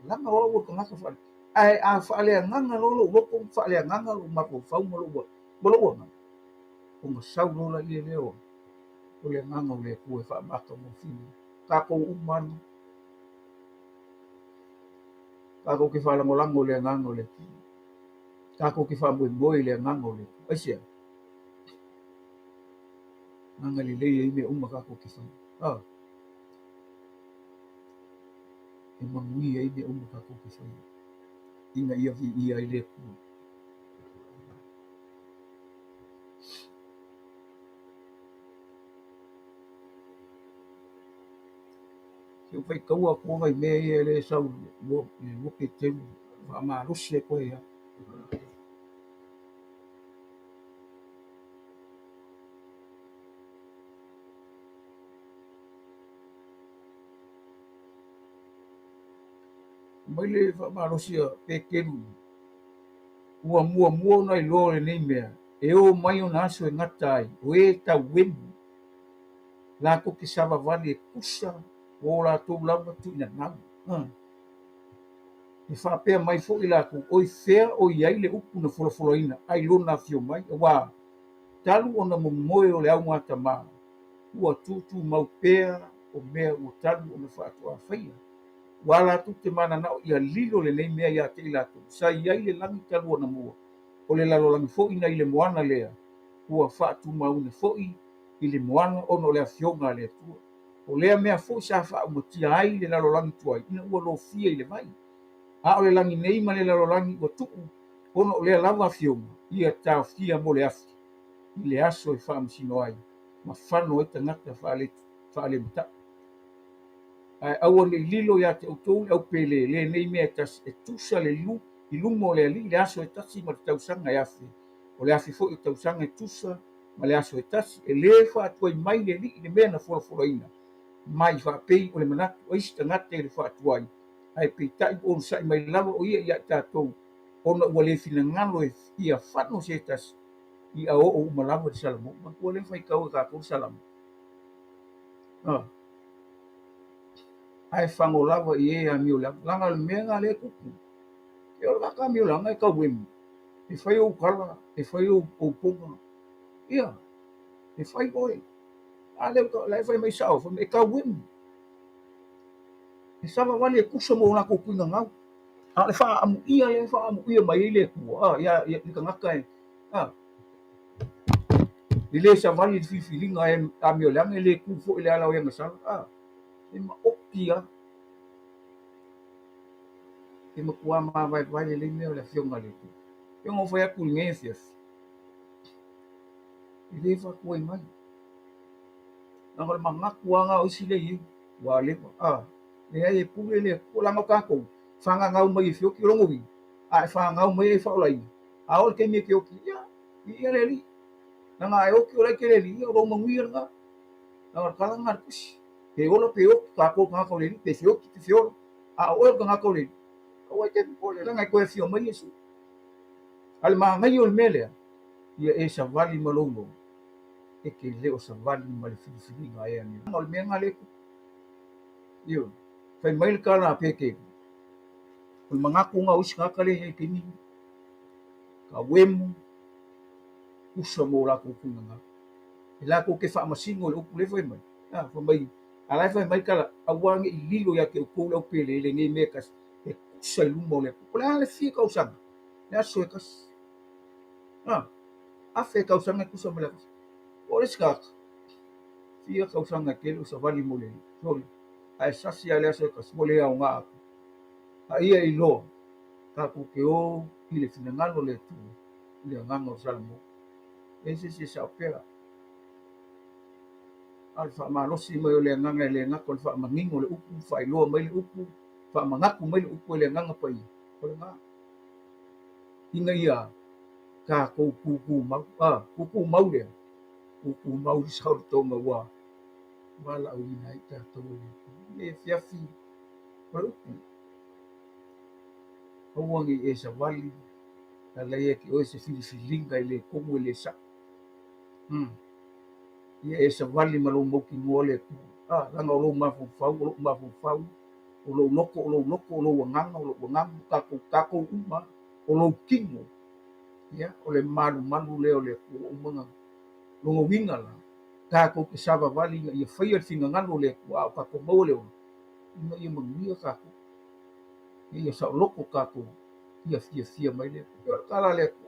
B: langa o ko ngaka fa ai a fa le nganga lo ko fa le nganga lo ma ko fa mo lo bo ko ma sa lo la le o le nganga o le ku e fa maka ngofi ka ko umano ka ko ke fa lango le nganga o le ka ko ke fa boi le nganga o le ai sia nganga le me umma ka ko ke fa e mangui ai me umma ka ko ke fa inga ia vi ia i le ku se o fai kaua ko vai me ia le sau mo ke te fa ma russe ko ia mai le whaamarosia pekeru. Ua mua na i loa le nei mea. E o mai o na aso e ngata ai. O e tau wemu. La ko ki sawa wali e kusa. O la tō lava tu ina nau. E whapea mai fo i la ko. O i whea o i ai le upu na wholawholoina. Ai lona fio mai. Wa talu o na momoe o le au ngata maa. Ua tutu mau pea o mea ua talu o na whaatua whaia. Wala tu te mana na o ia lilo le nei mea ia te ilato. Sa iai le langi talu o na mua. O le lalo langi fo ina i le moana lea. Ua whaatu maune fo i le moana o no le afionga le tua. O lea mea fo sa wha umatia ai le lalo langi tuai. Ina ua lo fia i le vai. A o le langi nei ma le lalo langi ua tuku. Ono o lea lava afionga. Ia tau fia mo le afi. I le aso e wha msino ai. Ma whano e tangata wha le mta. Au le lilo ya te autou au pele le nei mea tas e tusa le lu. I lumo le ali le aso e tasi ma te tausanga e afi. O le afi fo i tausanga e tusa ma le aso e tasi. E le wha atuai mai le li le mea na wholoina. Mai wha pei o le manatu o isi tangata e le wha atuai. Ai pei tai o sai mai lava o ia tātou. Ona ua le fina ngalo e ia whano se tasi. I a o umalawa di salamo. Ma ua le whai kau e kātou salamo. Ai whango lava i e a mio langa le mea ngā le kuku. E o laka mio langa e ka wemu. E whai o kala, e whai o ponga. Ia, e whai oe. A leo lai whai mai sao, e ka wemu. E sawa wale e kusa mo na kukuinga ngau. A le wha amu ia le wha amu ia mai le kua. Ia, nika ngaka e. I le sa wale fifilinga e a mio langa e le kufo i le ala o yanga sala. E ma okia. E ma kua ma vai le mea o le fionga le tu. E ngō whai aku ngē fias. I le wha kua i mai. Nanga le mangaku anga o isi le i. Wa lewa. Le ai e pule le kulanga kako. Whanga ngau mai i fioki rongowi. A e whanga ngau mai e whaolai. A ole ke mea ke oki. Ia. Ia le li. Nanga e oki o lai ke le li. Ia o roma ngui nga. Nanga kalanga ar kusi. Pe ola pe oki kako ngako le li. Pe fioki te fiolo. A ola ngako le li. Oa ke pole. Nanga e koe fio mai esu. Ale maa ngai o le melea. Ia e sa vali malolo. E ke leo sa vali ma le filifili nga e ani. Nanga o le mea nga leko. Ia. Fai mai le kala peke. O le mangaku nga usi ngaka le e ke ni. Ka wemu. Usa mo lako kuna nga. E lako ke wha masingo le upu le fai mai. Fai mai. Alai fai mai kala. Awange i lilo ya ke ukou lau pele le ngei mekas. E kusa i lumo le. O le ale fia kau sanga. Le aso e kas. Afe kau sanga kusa me le kas. O le skaka. Fia kau sanga kele usa vali mo le. Sole. Ai sasi ale aso e kas. Mo le au ngā aku. A ia i loa. Kako ke o. I le fina ngano le tu. I le nganga o salamo. E se sa opera. Al wha malosi mai o le nganga e le ngako le wha mangingo le upu. Wha iloa mai le upu. Wha mangaku mai le upu e le nganga pai. O le ngā. Inga ia. Kako kuku mau. Kuku mau lea. Kuku mau i sauri tonga wā. Wala au ina i tātou e fiafi. O le upu. Auangi e sa wali. La lei e ki oe se filifilinga i le kongu e le sa. Ia e sa wali ma lo moki mua le ku. Langa o lo mafufau, o lo mafufau. O lo loko, o lo loko, o lo wanganga, o lo wanganga, kako uma. O lo kingo. Ia, o le malu leo le ku umanga. Longo winga la. Kako ke sava wali ia whaia finga ngano le ku au kako mau leo. Ia mangia kako. Ia sa loko kako. Ia fia mai le. Ia kala le ku.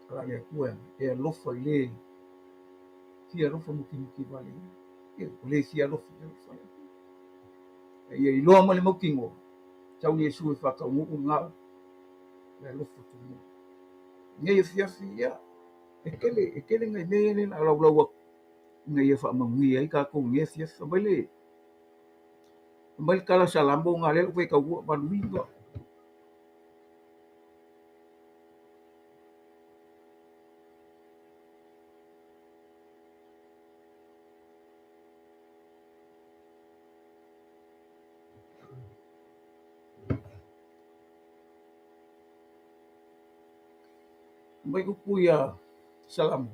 B: Kala le ku e lofa i le. Fia lofa muki wale. Ia le fia lofa. Ia i loa ma le mokingo. Tau Yesu e whakau ngu ngau. Le lofa tu mua. Ia fiafi ia. E kele ngai mea le na lau aku. Ngai e whamangui ai kako ngai fiafi. Mai kala salambo ngā leo koe kau ua manui ngā. mai upu ia salamu.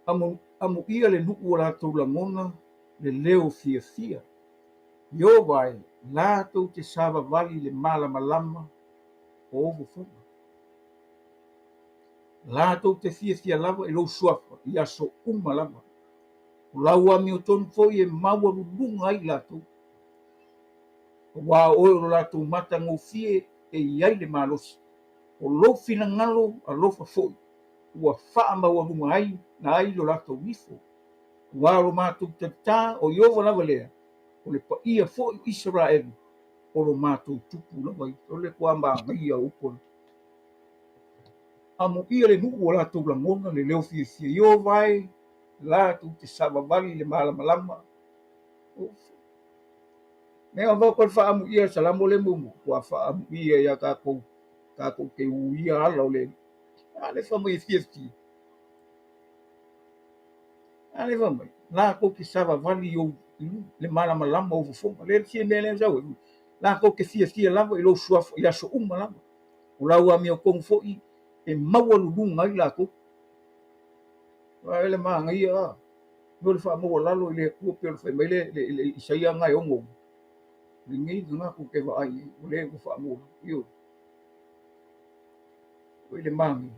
B: Amu ia le nuku o lātou lagona le leo fiafia. Io vai lātou te savavali le malamalama o ofofoga. Lātou te fiafia lava i lou suafa i aso uma lava. O lau ami o tonu foi e maua lulunga ai lātou. Wā oe o lātou mata ngofie e iai le malosi. O lo finangalo a lofa foi. Ua faa maua lunga ai na ai lo lātou nifo. Wā lo mātou tatā o iova lava lea. O le paia foi Israel. O lo mātou tupu lava i. O le kua māngia upona. Amo ia le nuku o lātou langona le leo fiafia. Io vai lātou te savavali le malamalama. Mea wau kon wha amu ia salamo le mumu. Kua wha amu ia ia kako ke uia ala o le. Ale whamai fiafia. Ale whamai. Lāko ke savavali o le malamalama o fofonga. Le tia mea le zau. Lāko ke fiafia lava i lo suafa i aso uma lava. O lau ami o kongu fo'i e maua lulunga i lāko. Ele maanga ia. No le wha maua lalo i le kua pio le whaimai le isaia ngai ongo. Ngi nga ko ke va ai o le ko fa mo yo o le mangi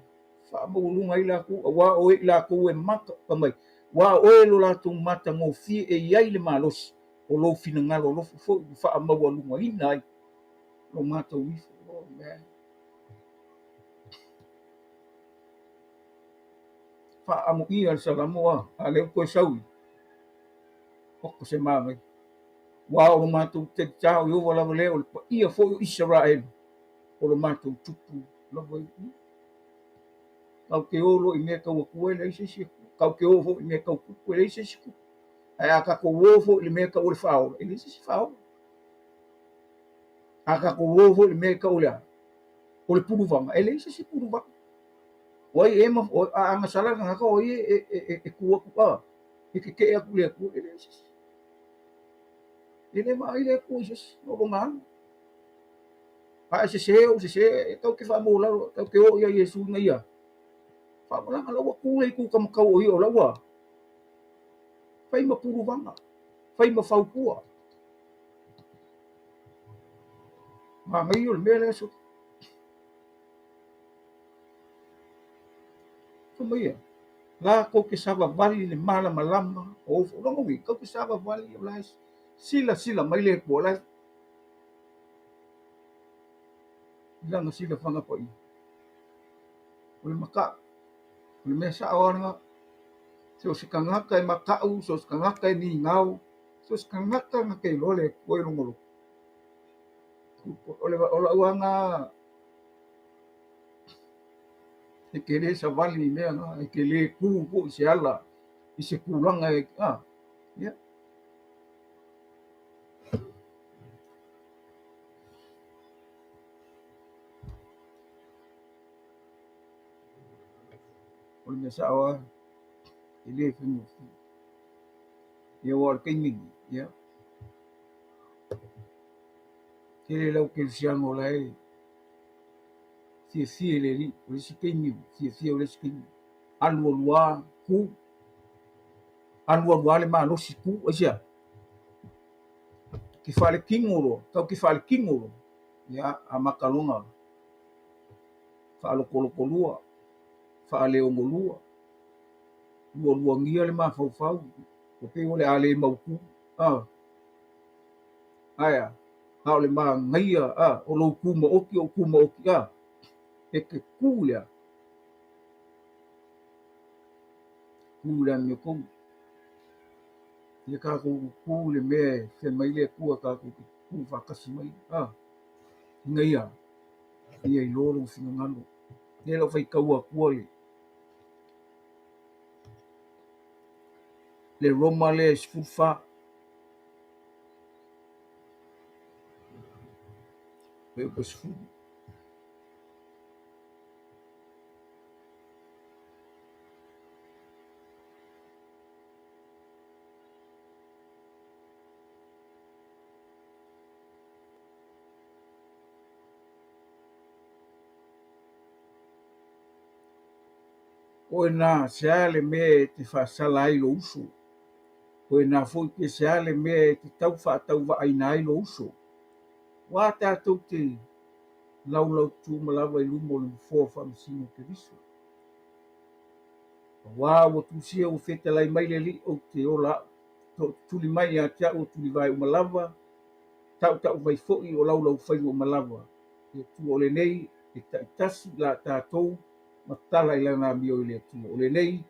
B: fa mo lunga ila ku wa o ila ku e mata pa mai wa o lo la tu mata mo fi e ia le malos o lo fina ngalo lo fo fa mo wa lunga ina lo mata wi fo me fa amo ia sa la mo a le ko sau ko se mangi wa o mata te tau yo wala le o ia fo Israel o lo mata tupu lo voi kau ke olo i mea kau akua le ise si kau ke ovo i mea kau kuku le ise si kuku ai aka ko ovo i mea kau le whao e le ise si whao aka ko ovo i mea kau le o le puruvanga e le ise si puruvanga wai e ma a anga sala nga ka oi e kua kuka e ke aku le aku e le ise si e le ma i le aku ise si o bongan a ise se kau ke wha mo la kau ke o ia Yesu nga ia whamala ala wa kule ku kamakau o i o lawa fai ma puruvanga fai ma faukua ma mai o le mea le so mai la ko ke savavali le malamalama o longo wi ko ke savavali o la sila mai le ko la langa sila fanga po i o le maka o le mea sa awana so se kangaka e makau so se kangaka e ni ngau so se kangaka nga ke lole ko i longo o le wanga e ke le savali mea nga e ke le ku po se ala i se kulanga e ya o le mea sa awa e le fengu ia o ke mi ya ke le lau ke siango lai fia le li o le sikeni fia o le sikeni alua ku alua le malosi ku o sia ki fale kingolo tau ki fale kingolo ya a makalonga falo kolua fale ongolua lua ngia le mafau o pe ole ale mauku aya ha ole ma ngia o lo kuma oki e ke kula me ko ia ka ko ku le me se mai le ku ka ku fa kasi mai ngia ia i loro fina ngalo le lo fai kaua ku le roma le sfufa pe ko sfu o na sea le me te whaasala ai lo uso. O na foi ke sea le me te tau whaatau wa aina ai lo uso. Wā tātou te laulau tū malawa I lumo le mfua whamasino te riso. Wā o tūsia o whetalai mai le li o te ola tuli mai a tia o tuli vai o malawa, tau vai fo'i o laulau whai o malawa. E tu o le nei, e taitasi la tātou, matala I lana mi o le tu o le nei,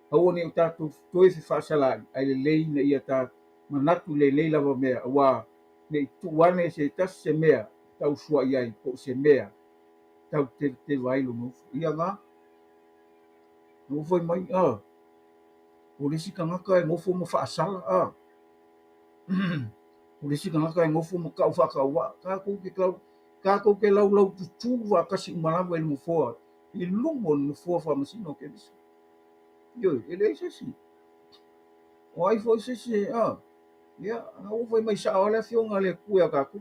B: hau ne o tātou toi se whaasala ai le lei na ia tā manatu le nei lava mea, wā ne tuane se tas se mea, tau sua iai po se mea, tau te vai lo nufu. Ia ngā, nufu mai, o le sika ngaka e ngofo mo whaasala, o le sika ngaka e ngofo mo kau whakaua, ka kou ke lau tutu wa kasi umalawa I le mfoa, I lumo le mfoa whamasino ke risa. Yo, ele sesi. O ai foi sesi, ia, o foi mai sa ole fionga le kuia kaku.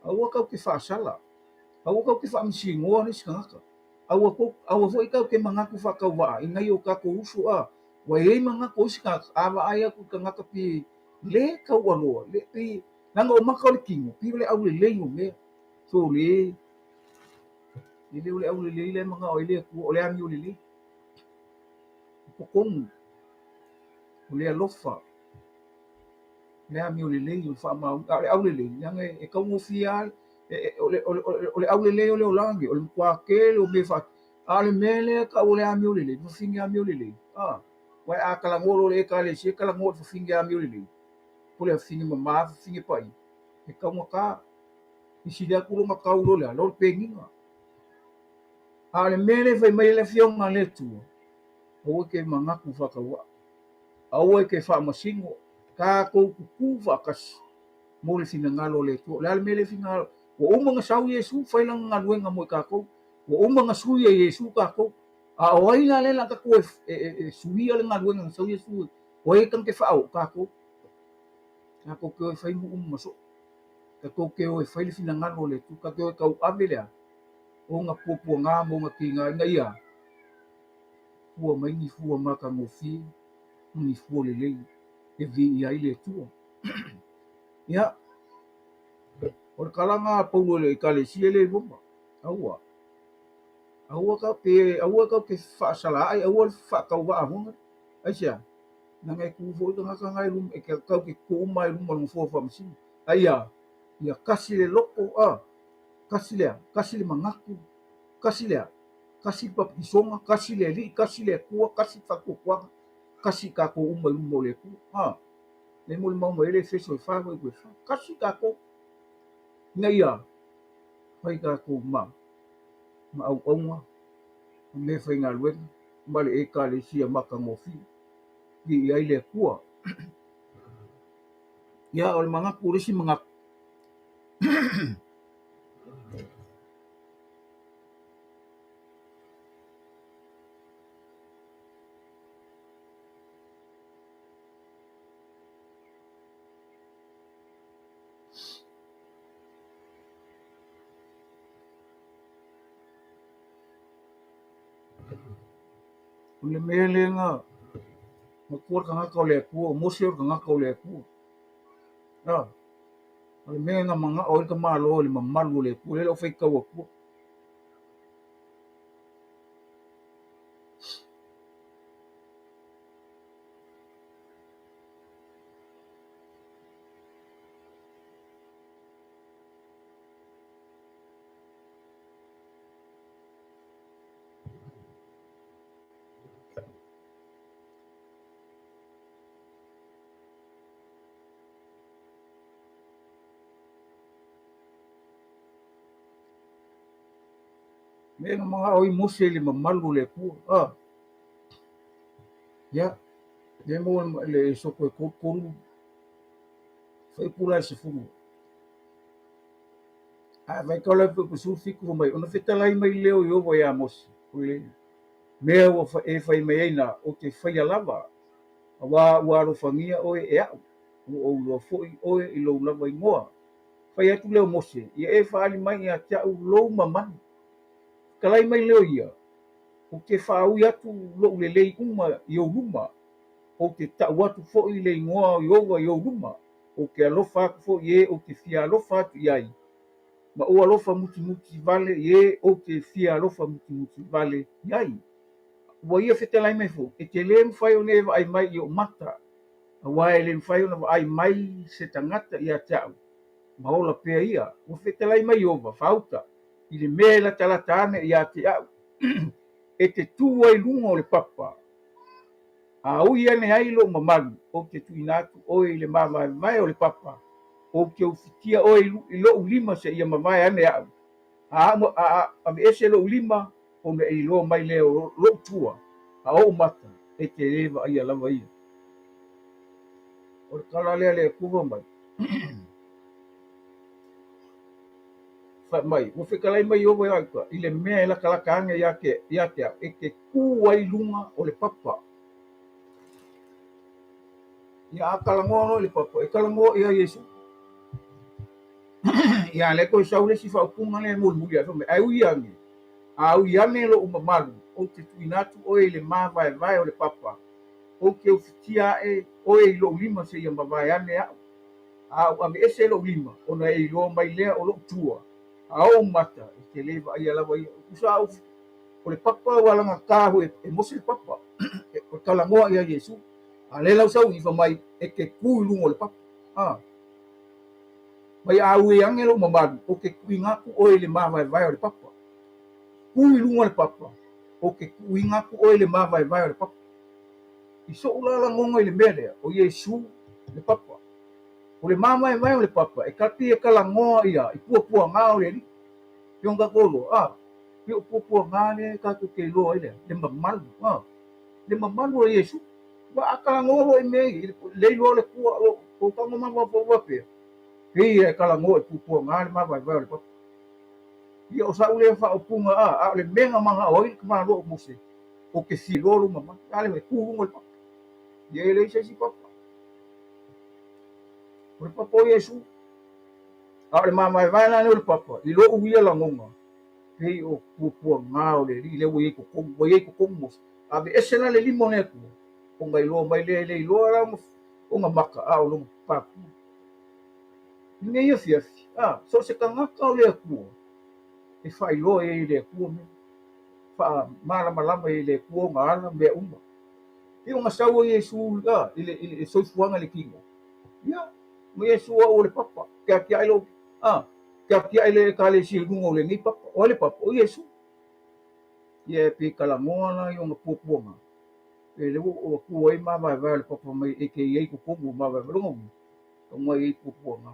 B: Aua kau ke whaasala. Aua kau ke whaamsingoa ni sika ngaka. Aua foi kau ke mangaku whakauwa, I ngai o kako usu wa ei mangaku o sika awa ai aku ka ngaka pi le kau aloa, le pi, nanga o maka o le kingo, pi le au le lei o mea. So le au le lei le manga o le ku o le ami o le lei. Pokongu, o le alofa, le ami o le lei o whaamau, le au le lei, nanga e kau ngofia, o le au le lei o le olangi, o le mkwakele o me wha, le mele ka o le ami o le lei, whawhingi ami o le lei. Wai a kalangolo le ka le se kalangolo whawhingi ami o le lei. Ko le whawhingi mama, whawhingi pai. E kau ngaka, I siria kuro makau lo le, lo penginga. Le mele whai mai le fionga le tua. O ke mangaku whakaua. Aua ke whaamasingo, ka kou kuku whakas. Mo le whina ngalo le tua. Le mele whina, o umanga sau Yesu, whailanga ngaluenga mo I kākou. O umanga sui e Yesu kākou. O aina le laka koe sui le ngaluenga sau Yesu. O e kang ke whao kākou. Kākou ke oi whaimu maso. Kākou ke oi whaile whina ngalo le tua. Kākou kau ave lea. O ngā pōpua ngā mo ngā ki ngā ia. Fua mai ni fua maka ngofi, ni fua le lei, e vi I ai le tua. Ia, o le kalanga paulo le kalesia le voma, aua. Aua ka pe whaasala ai, aua whaakauwa ahonga, aisia. Nanga e kufo ito ngaka ngai rum, e kau ke kuuma I ruma ngufua whamasini. Aia, ia kasi le loko, kasi le mangaku, kasi lea. Kasi papisonga, kasi le li, kasi le kua, kasi whakukwanga, kasi kako umai umo le kua. Le mo le mauma ele feso e whawa I kue wha. Kasi kako. Nga ia, whai kako ma au aunga, me whai ngā luenga, male e ka le sia maka ngofi, I ai le kua. Ia, o le mangaku, resi mangaku. O le mea le ngā, ma kua ka ngaka o le kua, o mose o ka ngaka o le kua. O le mea ngā manga o le ka malo o le mamalu o le kua, le lo whai kaua kua. Mea ngā manga o I mose le mamalu o le kua. Ia, le mo le soko e koru, whai pula se furu. Vai kau lai pe su fiku mai, ona whetalai mai leo I ovo ia mose. Mea ua e whai mai eina o te whai alava. Wa aro whangia oe e au. O lua foi oe I lou lava ingoa. Whai atu leo mose. Ia e whaali mai a tia u lou mamani. Kalai mai leo ia. o te whaaui atu lo lelei uma i o luma, o te tau atu fo'i le ingoa i owa i o luma, o ke alofa aku fo'i e o te fia alofa atu i ai. Ma o alofa muti muti vale i e o te fia alofa muti muti vale i ai. Ua ia fetalai mai fo, e te lē mawhai o ne ai mai i o mata, a wā e le mawhai o na ai mai se tangata i a te au. Ma ola pea ia, ua fetalai mai ova, whauta, i le mea la talata ane i a te au. E te tū ai lunga o le papa. A ui ane ai lo mamalu, o te tuina atu oe i le mawai o le papa. O ke ufitia oe i lo ulima se ia mawai ane au. A me ese lo ulima, o me i lo mai leo lo tua. A o mata, e te rewa ia lava ia. O le kala lea le kuwa mai. Fa mai, o whikalai mai owa ia ka, i le mea e laka ange ia te au, e ke kū ai lunga o le papa. Ia a kalangoa no le papa, e kalangoa ia Yesu. Ia le ko sau le si whaupunga le mulu ia, ai ui ange. A ui ane lo umamalu, o te tuinatu o e le maa vai o le papa. O ke ufitia e o e lo lima se ia mawai ane au. A u ame ese lo lima, o na e lo mai lea o lo tua. A o mata, e te lewa ai alawa ia. Usa au, o le papa walanga kāhu e mose le papa. O kalangoa ia Yesu. A le lau sau iwa mai, e ke kui lungo le papa. Mai a ue ange lo mamalu, o ke kui ngaku o e le maa vai o le papa. Kui lunga le papa. O ke kui ngaku o e le maa vai o le papa. I so ulala ngonga i le mele, o Yesu le papa. O le maa vai o le papa, e kati e kalangoa ia, i pua ngā o le li. Pionga kolo, pio pua ngā le kato ke loa ile, le mamalu, le mamalu o Yesu. Wa a kalangoa lo i mei, le loa le kua, o tango mama wapea. Hei e kalangoa i pua ngā le maa vai o le papa. Ia o sa ule fa opunga a le menga manga o i kama lo mose o ke si lolo mama ale me ku ngol pa ye le se si papa o papa Yesu a le mama vai na le papa i lo uia la ngonga hei o pu nga o le le wo ye ko mos a be esena le limone ku o ngai lo mai le lo la o nga maka a o lo pa ni ye fia so se kanga ka le ku e fai lo e le ku me fa malama i le kua ngala mea uma. I o ngasaua Yesu la, i le soifuanga le kingo. Ia, ma Yesu o le papa, kia ai lo, kia ai le ka le si lungo le ngi papa, o le papa, o Yesu. Ia pe kalamoa na i o nga puapuanga. E le o kua i mama vai le papa mai e ke iei kukungu mama vai lungo. O ngai i puapuanga.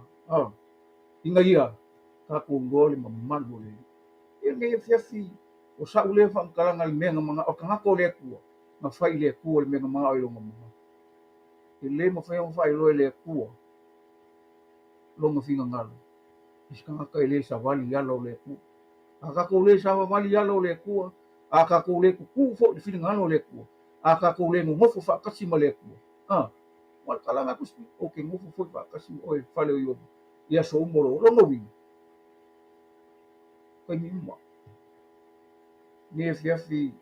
B: Inga ia, ka kungo le mamalu le. Ia ngai fiafi, o sa ule fa kalanga le menga manga o kanga ko le kua ma fai le kua le menga manga o longa manga e le ma fai lo le kua longa finga ngalo iskanga ka le sa vali yalo le kua aka ko le sa vali yalo le kua aka ko le ku fo finga ngalo le kua aka ko le mo fo fa kasi ma le kua wal kalanga ku o ke mo fo fa kasi o fa le yo ia so mo longa wi ko ni mo ne fiafi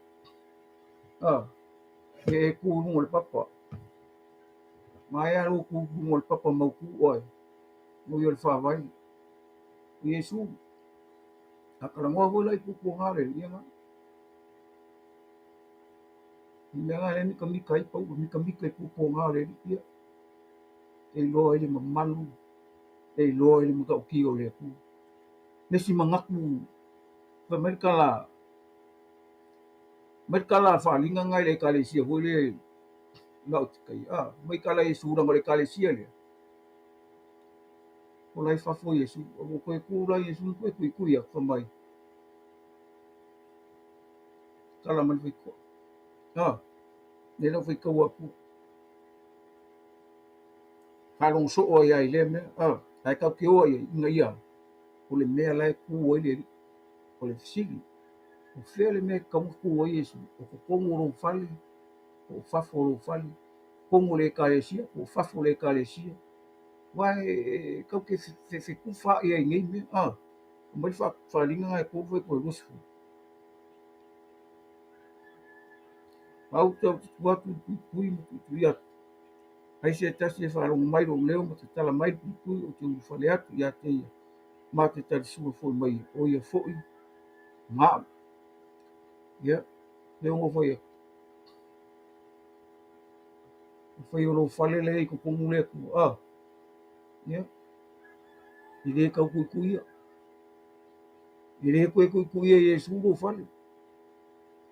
B: e ku mo le papa mai alo ku mo le papa mau ku oi mo yo le fa vai Yesu akalangoa ho lai ku ku ngale ia nga ia nga le mika mika i pau mika mika i ku ku ngale ia e lo ele mamalu e lo ele muka o ki o le ku nesi mangaku fa merkala fa linga ngai le kale sia ho le lau tikai mai kala e sura mo le kale sia le o lai fa fo Yesu o ko ku la Yesu ko ku ia fa mai kala man fi ko le no fi ko ku kalong so o ia ile me ai ka ki o ia ia o le mea lai ku o ile o le fisili o fele me ka ku o Yesu o ko kongo ro fali o fafo ro fali kongo le kalesia o fafo le kalesia vai ka ke se ku fa ia ngai me mai fa linga ngai ko foi ko lusu Au tau watu pui mo tuia. Ai se tasi e wharongo mai ro leo ma te tala mai pui o te whale atu ia te ia. Ma te tari sua foi mai o ia foi. Ma, ia, leo ngo foi. Foi o lo whale le i ko kongu le ku. Ah, ia. I re kau kui ia. I re kui ia e su lo whale.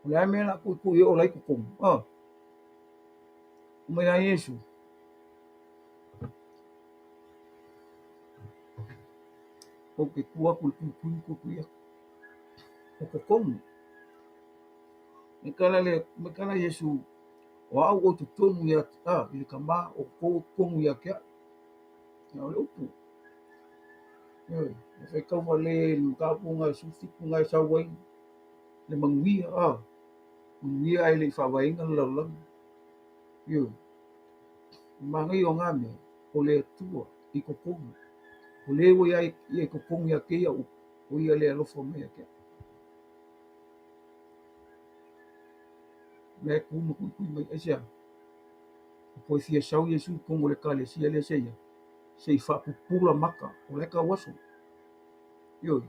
B: O le ame na kui ia o lai ko kongu. Ah, o mai a Yesu. O ke kua kui ia. O ko kongu. Me kala Yesu. O au o te tonu ia ta i le kama o kongu ia kia. Ia o le upu. Ia, e whai kau wale le mkapunga sufiku ngai sawai. Le manguia ah. Manguia ai le whawainga laulang. Ia. Mangai o ngā mea. O le tua i ko kongu. O le wo ia i ko kongu ia kia upu. O ia le alofo mea kia. Mea kuma kui mai asia. Ko fia sau Yesu kongo le kale sia le seia. Sei whapupula maka o le ka waso. Ioi.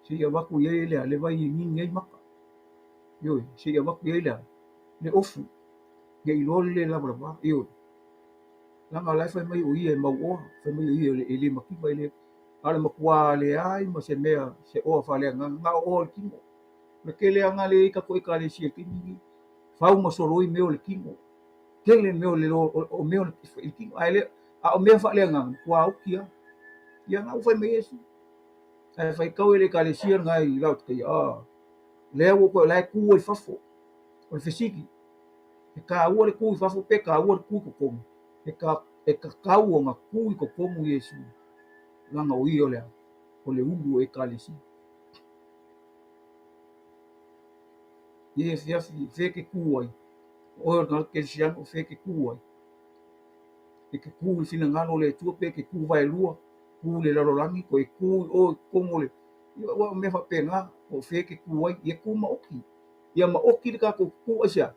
B: Sei a waku ia lea le vai i ngini ei maka. Ioi. Sei a waku ia lea le ofu. Ia i lole le labraba. Ioi. Langa lai whai mai o ia e mau oa. Whai mai o ia e le makipa le. Ale makua le ai ma se mea se oa whalea ngā oa le kimo. Le kele anga le ika koe kale sia kingi. Whau masoroi meo le kimo. Kele meo le o meo le kimo. Ai le a o mea whalea ngā kua au kia. Ia ngā whai mai Yesu. Ai whai kau ele ka le sia ngai i lau te kai. Lea wo koe lai kua i whafo. O le whesiki. E ka ua le kua i whafo pe ka ua le kua i kokomu. E ka kau o ngā kua i kokomu Yesu. Langa o i o lea. O le ulu e ka le sia. Ie fiafi wheke kua ai. O ngā ke siano wheke kua ai. E ke kua i whina ngano le tuape ke kua vai lua. Kua le larolangi ko e kua o kongo le. Ia wa me whape ngā o wheke kua ai. Ia kua maoki. Ia maoki le ka kua asia.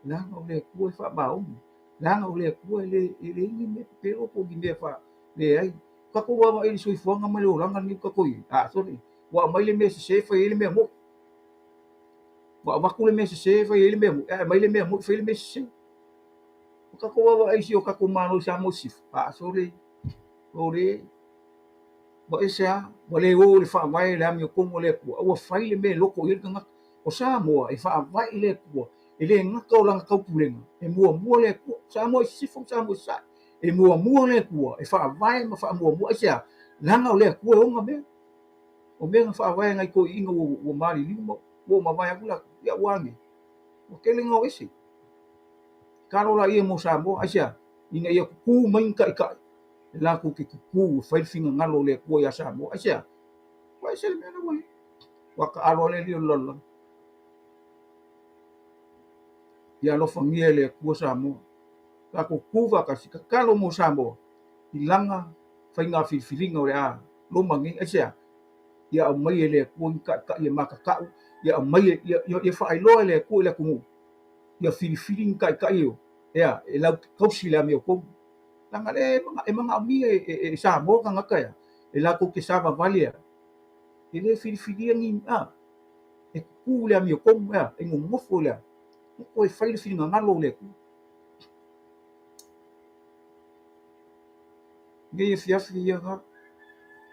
B: Langa o le kua i wha maomi. Langa o le kua le ingi me pero po ki me wha le ai. Kako wa ili soifuanga mai lo langa ni kako i. Sorry. Wa mai le me se fa ele me mo. Wa waku le me se fa ele me mo. Mai le me mo fa ele me se. Kako wa ai si o kako mano sa mo sif. Sorry. Ore. Wa esa wa le o le fa vai le ami o kongo le kua. Wa fai le me loko i ngaka. O sa mo e fa vai le kua. Ele ngaka o langa kaupulenga. E mua le kua. Sa mo sifo sa mo sa. E mua le kua. E fa vai ma fa mua esa. Langa o le kua o nga me. O me nga fa vai ngai ko inga o mari limo. O ma vai akula. Ia wangi. O kele ngau ese. Karola ia mo sa mo asa. Inga ia ku main kai kai. La ku ke ku fai finga ngalo le kua ia sa mo asa. Wa ese le mena mai. Wa ka aro le li lolo. Ia lo fangia le kua sa mo. Ka ko kuva ka sika kalo mo sa mo. Ilanga fai ngā whiwhiringa o le a. Lo mangi asa. Ia au mai le kua ka ia maka kau. Ia au mai ia whaai loa le kua le kungu. Ia whiwhiringa kai o. Ia e lau kausi le ame o kongu. Langa le e manga ami e sa mo ka ngaka ia. E la ko ke sa vavalia. E le whiwhiringa e ku le ame o kongu ia. E ngomofo le. Ko e whai le whiwhiringa ngalo le kua. Ngai e fiafi ia ka.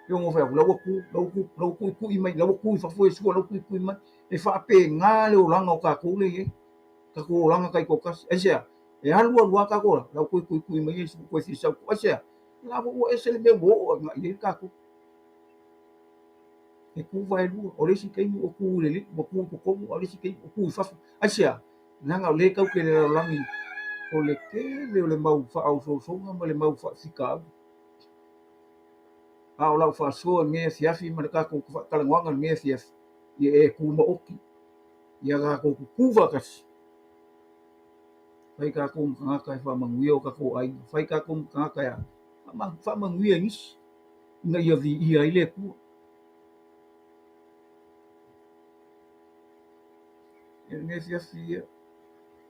B: Yo ngo fa lau ku i mai lau ku i fa foi su lau ku i mai e fa pe nga le o langa o ka ku le ka ku o langa kai ko kas esa e halu ka ko lau ku i mai su ko si sa ko esa la bo o ese le me bo nga i ka ku e ku vai lu o le si kai o ku le mo ku ko o le si kai o ku fa esa langa le ka ke le langi o le ke le mau fa au so nga le mau fa sika a o lau whaasua ngea fiafi ma le kako kalangoanga ngea fiafi ia e kuma oki ia kako kukuwa kasi whai kako mkangaka e whamanguia o kako ai whai kako mkangaka ia whamanguia ngisi nga ia vi ia ile kua ngea fiafi ia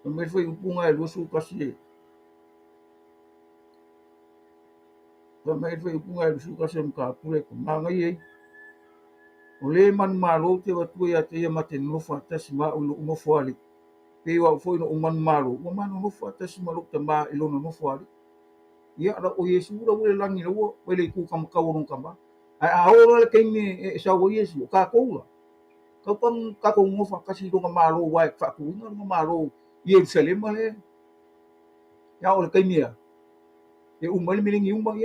B: me foi upunga e lusu kasi me foi upunga e lusu kasi mka pule ko mangai ai o le man malo te watu ia te ia mate no fa tasi ma no foali pe wa foi no man malo o man no fa tasi ma lo te ma i lo no foali ia ra o Yesu ra o le langi ro o le ku kam ka o kama ai a o le ke ni e sa o Yesu ka ko la ka ko mo fa kasi do malo wa fa ku no malo Yerusalem le ya o le ke ni e umali milingi umba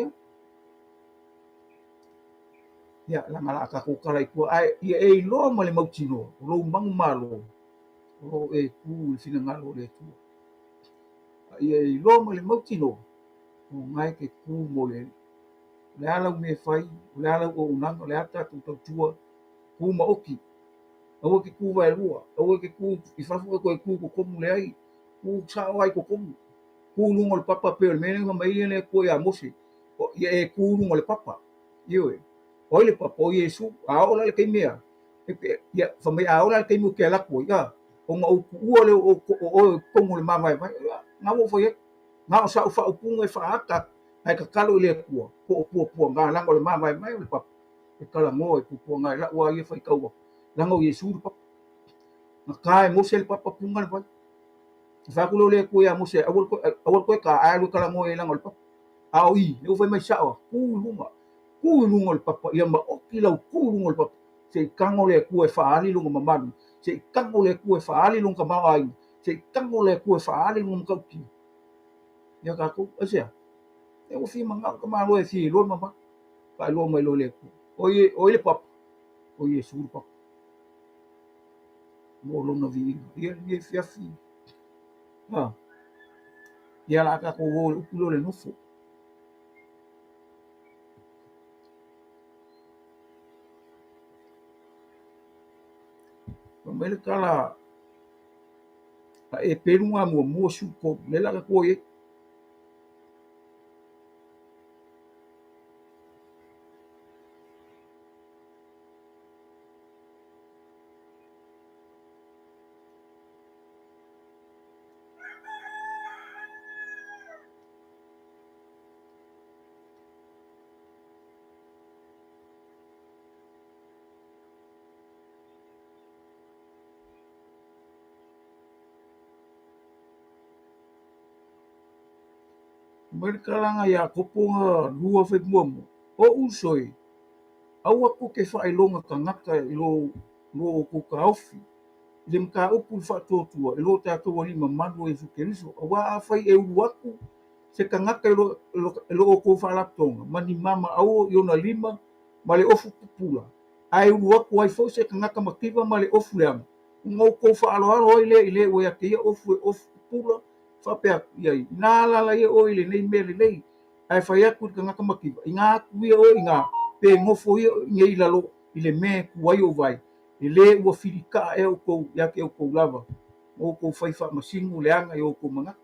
B: ia langa la ka ko kala ku ai ia e lo ma le mautino lo mang malo lo e ku sina ngalo le tu ia e lo ma le mautino o ngai ke ku mo le ala me fai le ala o unanga le ata tu tua ku ma oki o ke ku vai lua o ke ku I fa fu ko ku ko mu le ai ku sa ai ko ku lungo le papa pe le mene ma ia le ko ya mosi o ia e ku lungo le papa io o le papa o Yesu a o le ke mea ia fa me a o le ke mu ke la ko ia o nga o le o ko mu le mama vai nga wo fo ye nga o sa fa o punga fa ata ai ka kalo le ku po nga la le mama vai le papa e kala mo e pu nga la wa ye fa ka wo la ngo Yesu papa na kai mo se le papa punga le vai fa ku le ku ya mo se a wo ko ka ai lu kala mo e la ngo le papa a o I le foi mai sa ku lunga le papa ia ma o ki lau ku lunga le papa se kango le ku e faali lunga mamanu se kango le ku e faali lunga mawai se kango le ku e faali lunga kauki ia ka ku asia e o fi manga ka malo e fi lo mama ka lo mai lo le ku o le papa o ye su papa mo lo na vi ia ni fi afi ha ia la ka ko lo le nofo ma le kala e perunga mo su ko le la ko ye Merkalanga ya koponga lua fe muamu o usoi au aku ke whaelonga ka ngaka lo ko ka ofi le mka upu whatotua lo tātou wali ma manu e whukeriso a wā a whai e uru aku se ka ngaka lo o ko whalatonga mani mama au i ona lima ma le ofu pupula ai uru aku ai fo se ka ngaka makiwa ma le ofu le ama ngau ko whaaloalo i le o ia ke ia ofu e ofu pupula whapea iai nā lala ia o i le nei mele nei ai whai aku ka ngaka makiwa i ngā kuia o i ngā pe ngofo ia ngai lalo i le me kuai o vai e lē ua filika e o kou ia ke o kou lava o kou fai faamasigu leaga i o kou magaga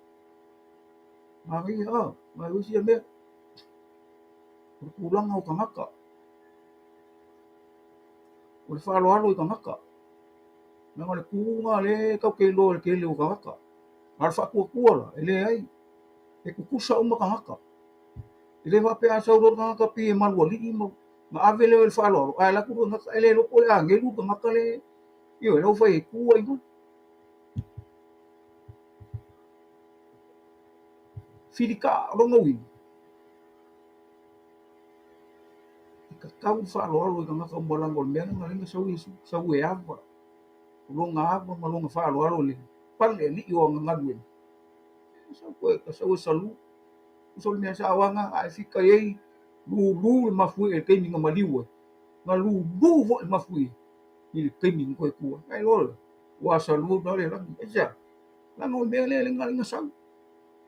B: magaia ma usi ia mea o le kulaga o kagaka o le faaloalo i kagaka lega le kuga le kaukeiloa le kele o kagaka a le faakuakua la e lē ai e kukusa uma kagaka i lē faapea saulo le kagaka pi e malu alii ma ave lea o le faaloalo ae laku lua gaka e lē loko le agelu kagaka le io e lau fai e ku ai mana filika longa uina i kakau faaloalo i kagaka uma lago o le mea galega sau e ava o longa ava ma longa faaloalo le pale alii o agagalu ena sau e salu so le mea saʻaoaga ae fika i ai lūlū le mafu e le kaimiga maliu ai ga lūlū foʻi mafu i le kaimiga koe kua ai loa ua salu na le lagi esa laga o le mea lea le galega sau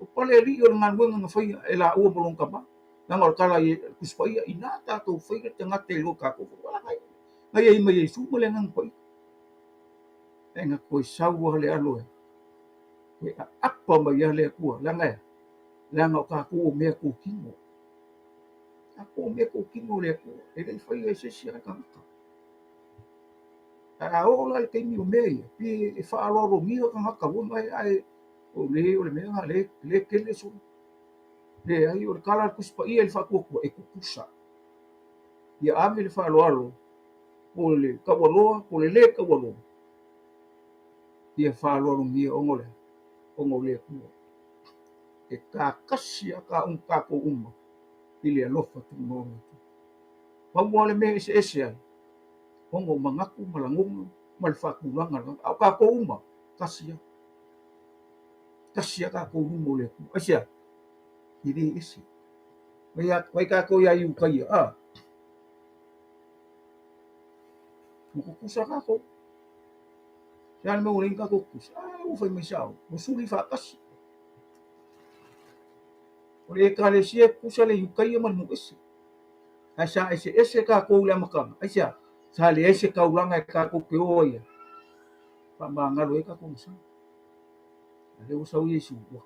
B: o pale alii o le galuega ga faia e laʻua ma lona kama laga o le kala kusipaia inā tatou fai le tagata i lo kakou falagai gai ai ma iesu ma le agaga paia ega koe sau a le alo e koe aapa mai a le akua laga e laga o kakou o mea kokigo kakou o mea kokigo le akua e leʻi faia e sesi a le kagaka ae o la le kaimi o mea ia pi e faaaloalogia kagaka ua mai ae o le mea le kele so le ai o le kala kusipa ia le whakuakua e kukusa ia ame le whaaloalo o le kawaloa o le kawaloa ia whaaloalo mia ongo le kua e kakasi a ka kako uma i le alofa tunono maua le mea ese ai ongo mangaku malangunga ma le whakulanga au kako uma kasi a kako uma o le kua asia i le ese vai kako ia i ukaia kukusa kako ya le mau ringa kukusa o fai mai sao o suri whakasi o le ekalesia kusa le ukaia ma mu ese ai sa ese kako le makama ai sa le ese kaulanga e kako ke o ia pa mangalo e kako musa le usau Yesu o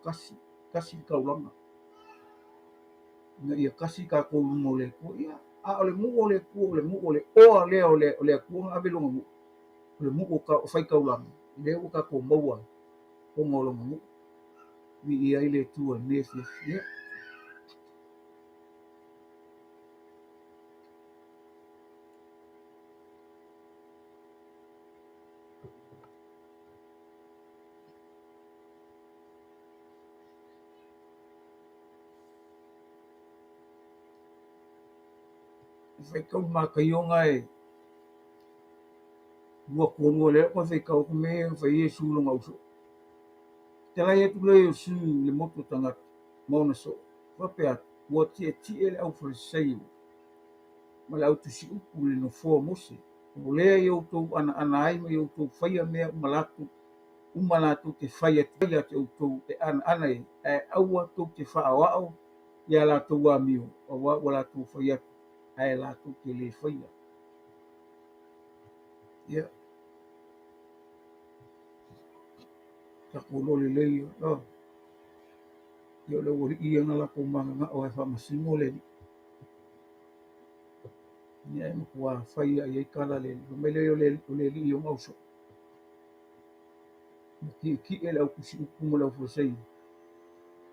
B: kasi kaulanga na ia kasi kako mo le ko ia a ole mu ole ku ole mu ole o le ku ave lo mu le mu ka fai kaulanga le o ka ko maua o ngolo mu vi ia ile tu ne ia fai kau ma kaionga e lua ko le ko fai kau me fai Yesu lo ngauso tela ia tu le su le moto tanga mona so va pe o ti ele au for sei ma la tu si upu le no fo mose o le eu to ana ai me eu to fai me malatu umalatu te fai te to te ana e au to te fa wa ia la tu wa miu o wa wala tu fai ai la tu te le fai ia ta ko lo le yo le wori ia na la ko manga o fa masimo le ni ai ko fai ai kala le me le yo ngauso ki ele au kusi upu la fo sei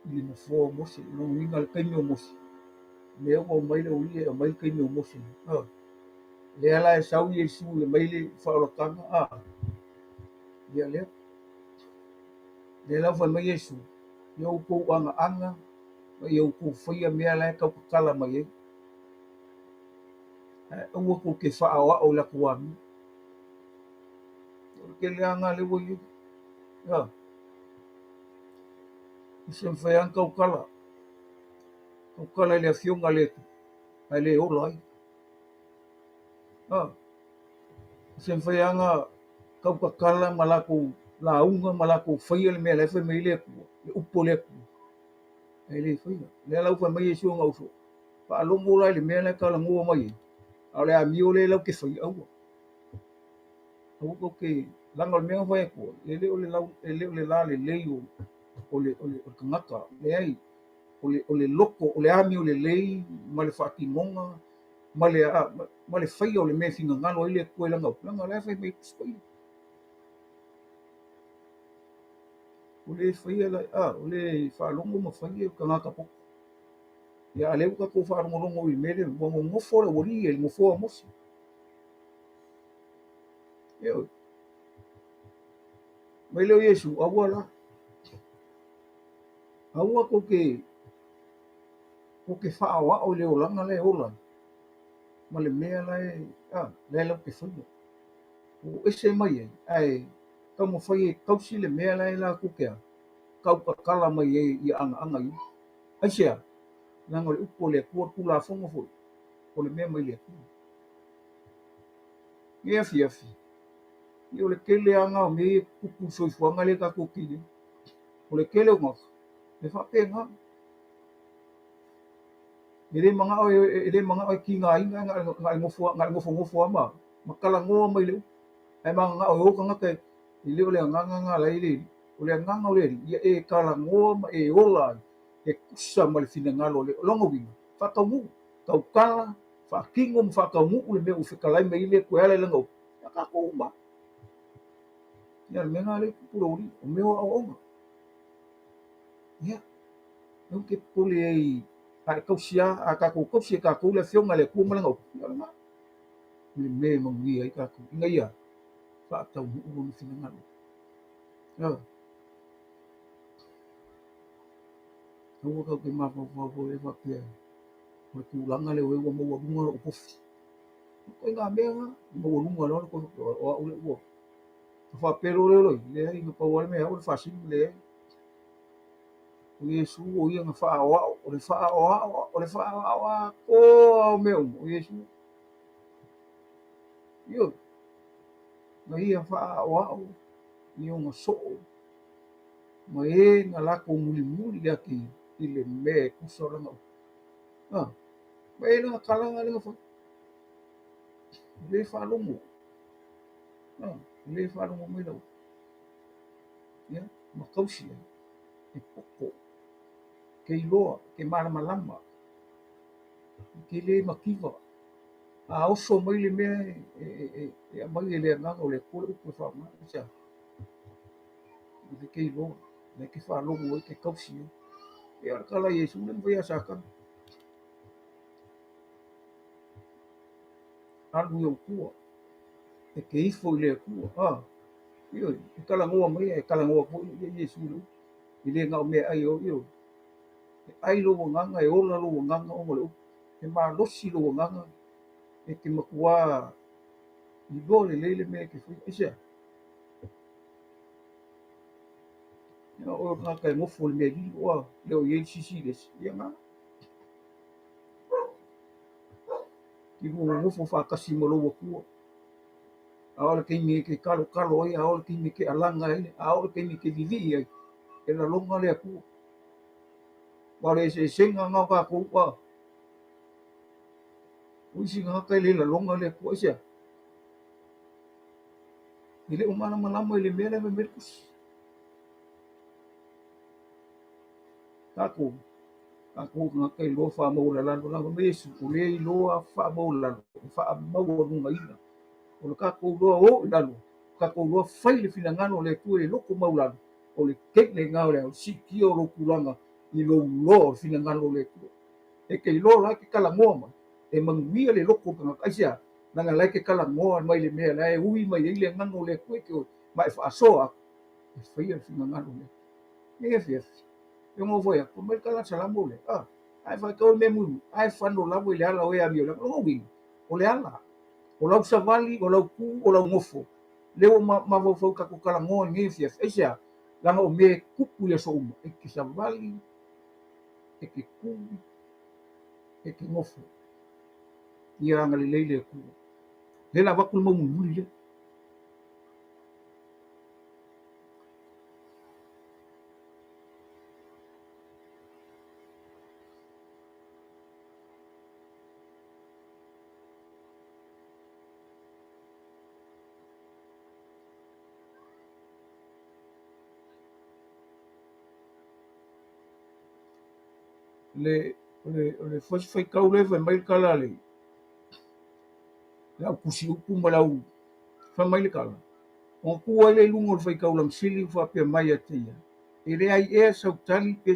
B: ni mo fo mo se no ni ngal kai mo se le o mai le uli e mai kai mo se le ala e sau Yesu le mai le fa o kanga ia le la fa mai Yesu yo ko anga yo ko fai me ala ka kala mai o ko ke fa o la kuami ke le anga le wo ya se fai anga o kala le fionga le ai le o lai se fai anga kau kala malako la unga malako fai le me le fai me le upo le ai le fai le la fa mai Yesu nga uso pa lo mo le me le kala mo mai ale a mi ole lo ke fai au ko ke langa me vai ko le ole la le o ngaka le ai ole loko ole ami ole lei ma le faki monga ma le fai ole me finga ngalo ile ko langa le fai me spoi ole fai la ole fa longo ma fai ka ngaka po ya le ko fa longo i me le mo fo le ori el mo fo mo yo mai le Yesu awala awa ko ke fa wa o le olanga le ola ma le mea lai le lo ke fai o ese mai ai ka mo fai kausi le mea lai la ku ke kau ka kala mai i anga i ai sia langa le upo le ku la fongo fo o le mea mai le ia fi yo le kele anga o me ku so fuanga le ka ku ki o le kele ngo le fa pe nga ele manga o ki nga inga nga ngo fo ma makala ngo mai le ai manga o ka nga ke ile ole nga la ile ole nga ole ia e kala ngo ma e ola e kusa ma le fina ngalo le longo winga fa ka mu ka kala fa kingo fa ka mu le me o fe kala me ile ko ala lengo ka ko ba ya me nga le puro ri o me o ia au ke pole ai ai kausia a ka ko kausia ka ko le fionga le ku malanga ia ma le me mangi ai ka ku ngai ia fa tau mu fina ngalo ya au ka ke ma fa e fa pe ko tu langa le we mo wa bunga o pofi ko nga me nga mo wa bunga no ko o le wo fa pero le ai no pa wa me o fa sin le o Yesu o ia nga fa o le fa o le fa o me o Yesu io ma ia fa o io nga so ma e nga la ko muli muli ya ki ile me ku so nga ah ma e nga kala nga fa le fa lo mo ah le fa lo mo me lo ya ma kausi e popo ke iloa ke malama lama ke le makiva a oso mai le mea e mai e le anaga o le kule upu e whaama isa le ke iloa le ke whaalogo ai ke kausi e ara kala Yesu le mwai asaka alu i au kua e ke ifo i le kua io e kalangoa mai e kalangoa po i Yesu le i le ngau mea ai o io e ai logo nganga e ola logo nganga o le upu e malosi logo nganga e ke makua i loa le leile mea ke whi isa o nga kai ngofo le mea li oa leo i sisi les ia nga i luo ngofo whakasi mo loa kua a ora ke imi ke kalo kalo ai a ora ke imi ke alanga ai a ora ke imi ke vivi ai e la longa le kua wale se senga nga ka kua uisi nga kai le la longa le kua isa i le umana malama i le mea le me merkus kako nga kai loa wha maura lalo lalo me Yesu o le i loa wha maura lalo wha maura nunga ina o le kako loa o lalo kako loa whai le finangano le kua le loko maura o le kek le ngau le au siki o lo kulanga i lo loa o finangano le kua e ke loa la ke kala ngoa ma e manguia le loko ka kaisia nanga lai ke kala ngoa mai le mea la e ui mai le ngano le kua ke mai wha asoa e whai le finangano le e fia yo mo voy a comer kala salamo le ai fa ko me mu ai fa no la voy la o ya mi la o wi o le ala o la savali o la ku o la ngofo le o ma vo fo ka ko kala ngo ngi fia fesia la o me kupu le so e ki savali e ki ku e ki ngofo ia nga le ku le la va ku mo mu le le fai kau le fa mai kala le la kusi upu ma la fa mai le kala o kua le lungo fai kaulang sili fa pe mai atia e le ai e sau tali pe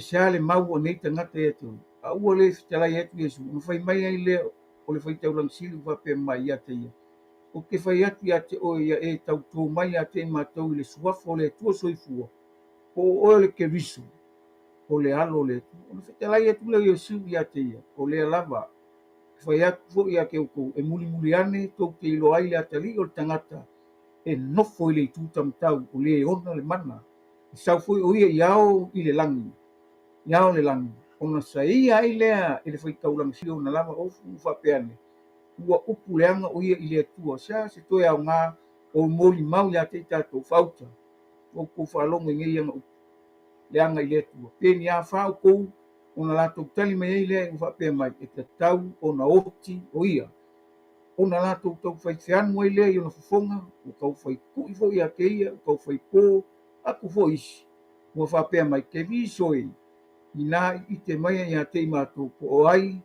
B: se ale mau o nei tangata e tu a ua le fitalai e tu Yesu no fai mai ai le o le fai taulang sili fa pe mai atia o ke fai atu ia te o ia e tau tō mai a te mātou i le suafo le tua soifua o le ke risu o le alo le tu o le fitalai e tu le Yesu ia te ia o le alava fai atu fo ia ke uko e muli muli ane tau te ilo ai le atali o le tangata e nofo i le itu tamtau o le ona le mana sau foi o ia iao i le langi iao le langi ona saia ai lea i le faitaulang sio na lava ofu faapeane ua upu leanga o ia i le atua sa se toe aoga o moli mau iā te tatou fauta o kou faalogo i gei aga upu leaga i le atua peni a faaukou ona latou tali mai ai lea ua faapea mai e tatau ona oti o ia ona latou tau faifeanu ai lea i ona fofoga ua kau faikuʻi foʻi iā te ia ua kau faipō aku foʻi isi ua faapea mai ke viso ai inā ite mai iā te i matou po o ai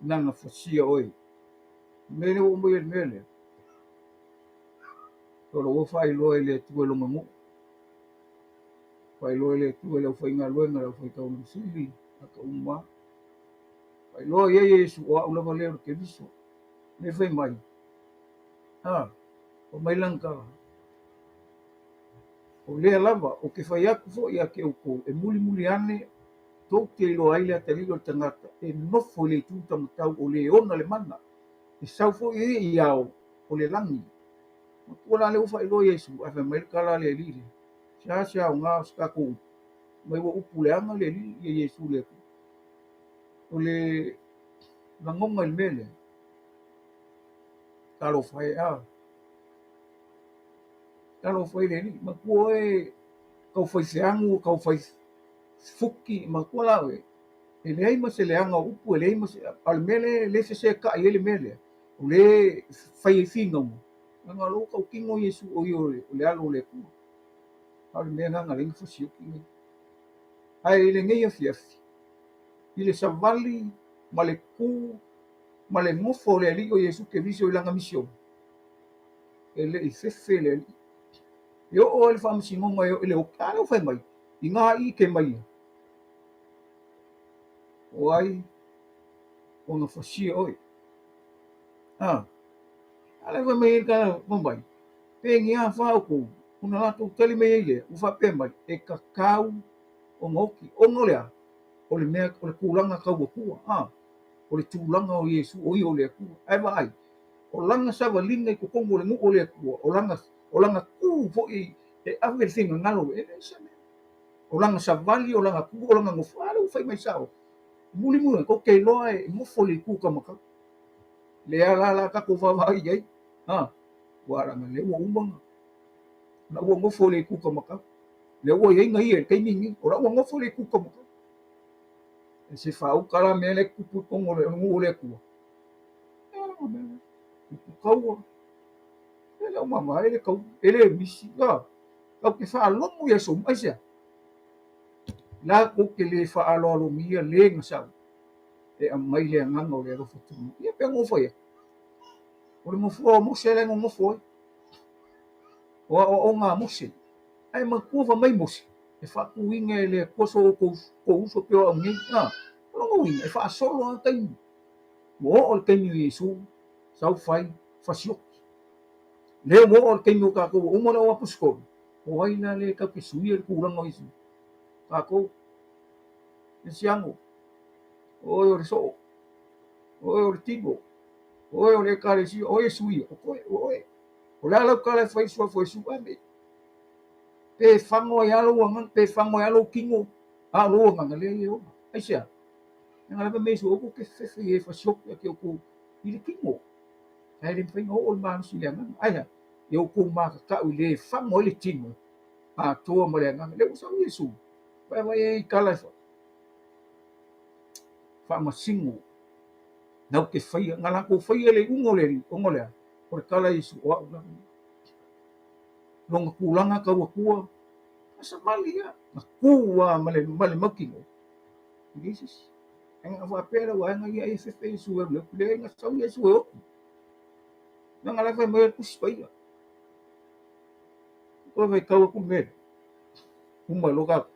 B: naga fasia oe me le ua mai le mea lea o lo ua faailoa i le atua e logagou Pai lo le tu le foi nga lo nga foi tau sili ka uma. Pai lo ye su wa ula le ke biso. Le foi mai. O mai lang ka. O le lava o ke fai aku fo ia ke uko e muli ane tou te ilo aile te lilo tangata e nofo le tu tau o le ona le mana. E sau fo i au o le langi. Kona le ufa ilo Yesu a fa mai kala le lili. Sia o ngā skaku. Mai wo upu le anga le lili ye Yesu le. O le langonga il mele. Talo fai Talo fai le lili. Ma kua e kau fai seangu, kau fai fuki, ma kua lawe. E le ai ma se le anga upu, e le ai ma se al mele le se ka i ele mele. O le fai e finga mo. Nga lo kau kingo Yesu o le alo le kua. Al mele nga le ngifusio kingo. Ai le ngai afiafi. I le savali, ma le kū, ma le ngofo le ali o Yesu ke viso i langa misio. E le i fefe le ali. E o le whamasingonga e le o kare o whai mai. I ngā i ke mai. O ai, o nga whasia oi. Ale wai mai e ka mamai. Pengi a whao kou. Una lato tali mai e le. Ufa pe mai. E kakau o ngoki. O ngolea. O le mea, o le kūlanga kau a kua. O le tūlanga o Yesu o i o le kua. Ai vai. O langa sawa linga i kukongo le ngu o le kua. O langa kū fo i e awe le whinga ngalo. E le sane. O langa savali, o langa kū, o langa ngofu. Ale ufai mai sao. Muli ko kei loa e ngofo le kū kamaka. Le ala kako wawai ai. Waranga le ua umanga. Na ua ngofo le kū kamaka. Le ua iei ngai e kei ningi. O la ua ngofo le kū kamaka. E se whau kara mea le kupu kongo le ngu o le kua. Kupu kaua. Ele o mama, ele kau, ele misi. Kau ke whaalomu ia so maisia. La ko ke le whaaloalo mia le ngasau. E a mai le nganga o le rofo tumu. Ia pe ngofo ia. O le ngofo o mose le ngofo. O ngā mose. Ai makua wa mai mose. E whaku inga e le koso o ko uso pio au ngi. Rongo inga, e wha solo a kaini. Mo o le kaini Yesu. Sau fai, whasiok. Leo mo o le kaini o kako umona o apuskoro. O aina le ka ke suia le kūranga o Yesu. Kako. Le siango. O le so. O le tibo. O le kare si. O Yesu ia. O koe. O le alau kare fai sua fai sua me. Pe whango e alo wangan. Pe whango e alo kingo. Alo wangan le leo. Aisia. Nga lepa mesu oku ke fefe e whasiok e ke oku. I le kingo. Kai le mwhainga o le maanu si le nganga. Aia. E oku maka kau le whango le tino. Toa mo le nganga. Le usau Yesu. Pai mai e kala fa. Whamasingo. Nau ke whaia. Nga lako whaia le ungo le. O le kala Yesu. O au langa. Longa kūlanga kaua kua. Asa mali ia. Nga kua male makingo. Jesus. Nga whapera wa nga ia e fefe Yesu e le nga sau Yesu e oku. Nga lefa mai e kusi paia. Ko vai kaua ku me. Uma loka.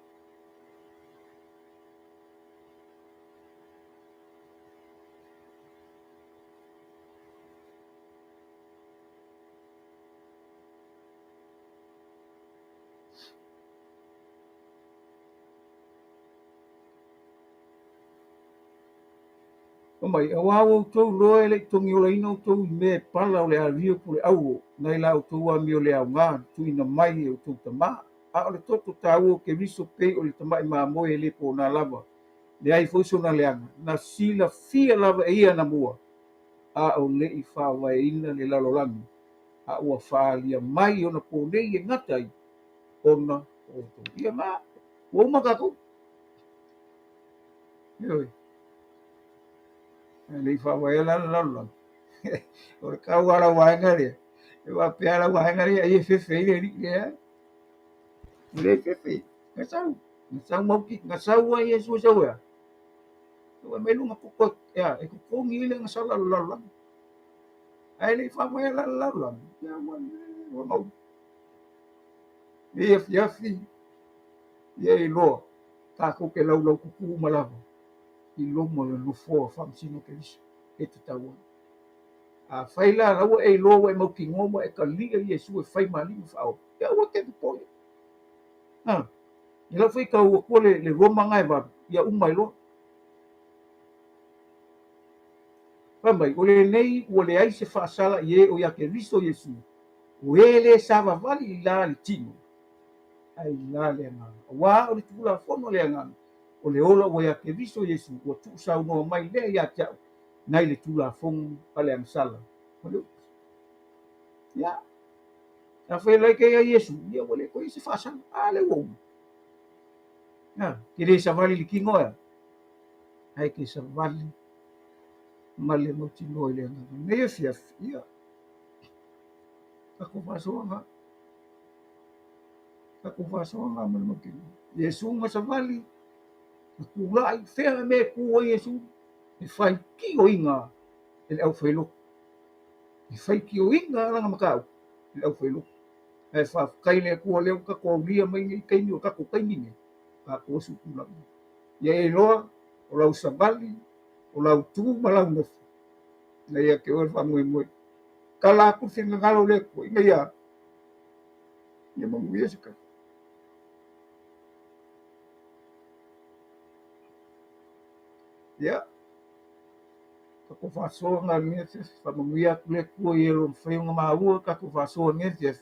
B: Mai awa tau loe le tongi o laina tau me pala o le alio po le au nai la tau a mi o le au ngā tuina mai o tau tama a o le toto tau ke riso pe o le tama i mamoe e le po na lava le ai foso na leanga na sila fia lava e ia na mua a o le i whawa e ina le lalolangi a ua whaalia mai o na po le i ngatai o na o tau ia ma o makako ioi le whawa e lalolangi o le kau ala waenga le e wa pe ala waenga le ai fefe le le fefe ngasau mau ki ngasau wa Yesu sau ya wa melu ngakukot ya e ko ngi le ngasau lalolangi ai le whawa e lalolangi ya mo wa mau e fiafi Ia iloa tākou ke laulau kuku malava i loma o le nofoa faamasino kelesia e tatauana afai la laua e iloa ua e maukigoa e kalia iesu e fai malima faaopa ia ua kepopoi i lau fai kauakua le roma gae valu ia uma iloa faamai o lenei ua leai se faasala i ē o ia keriso iesu o ē lē sa vavali i la le tino ai la le agaga auā o le tulafono le agaga o le ola ua ia keriso iesu ua tu'usaunoa mai lea iā te a'u nai le tulafogo a le agasala o le upu ia afai lai keiā iesu ia ua lē koe se fa'asala a le ua uma ke lē savali likigo ea ae ke savali ma le mautinoa i le agaga nei afiafi ia kako fa'asoaga ma le mautinoa iesu ma savali kula'i fea me ku ai iesu e fai kioiga e le ʻaufailopu i fai kioiga laga makau i le ʻaufailopu ae fa'afakai le akua lea kako aulia mai gai kaini o kako kaini nei kako osu tulaga ia e iloa o lau savali o lau tu ma lau nofu na ia ke oe fa'amoemoe kala aku fegagalo le akua iga ia mamuia se kai ia kako fa'asoaga mea fa'amanuia atu le akua ia lo mafaiga māua kako fa'asoagia te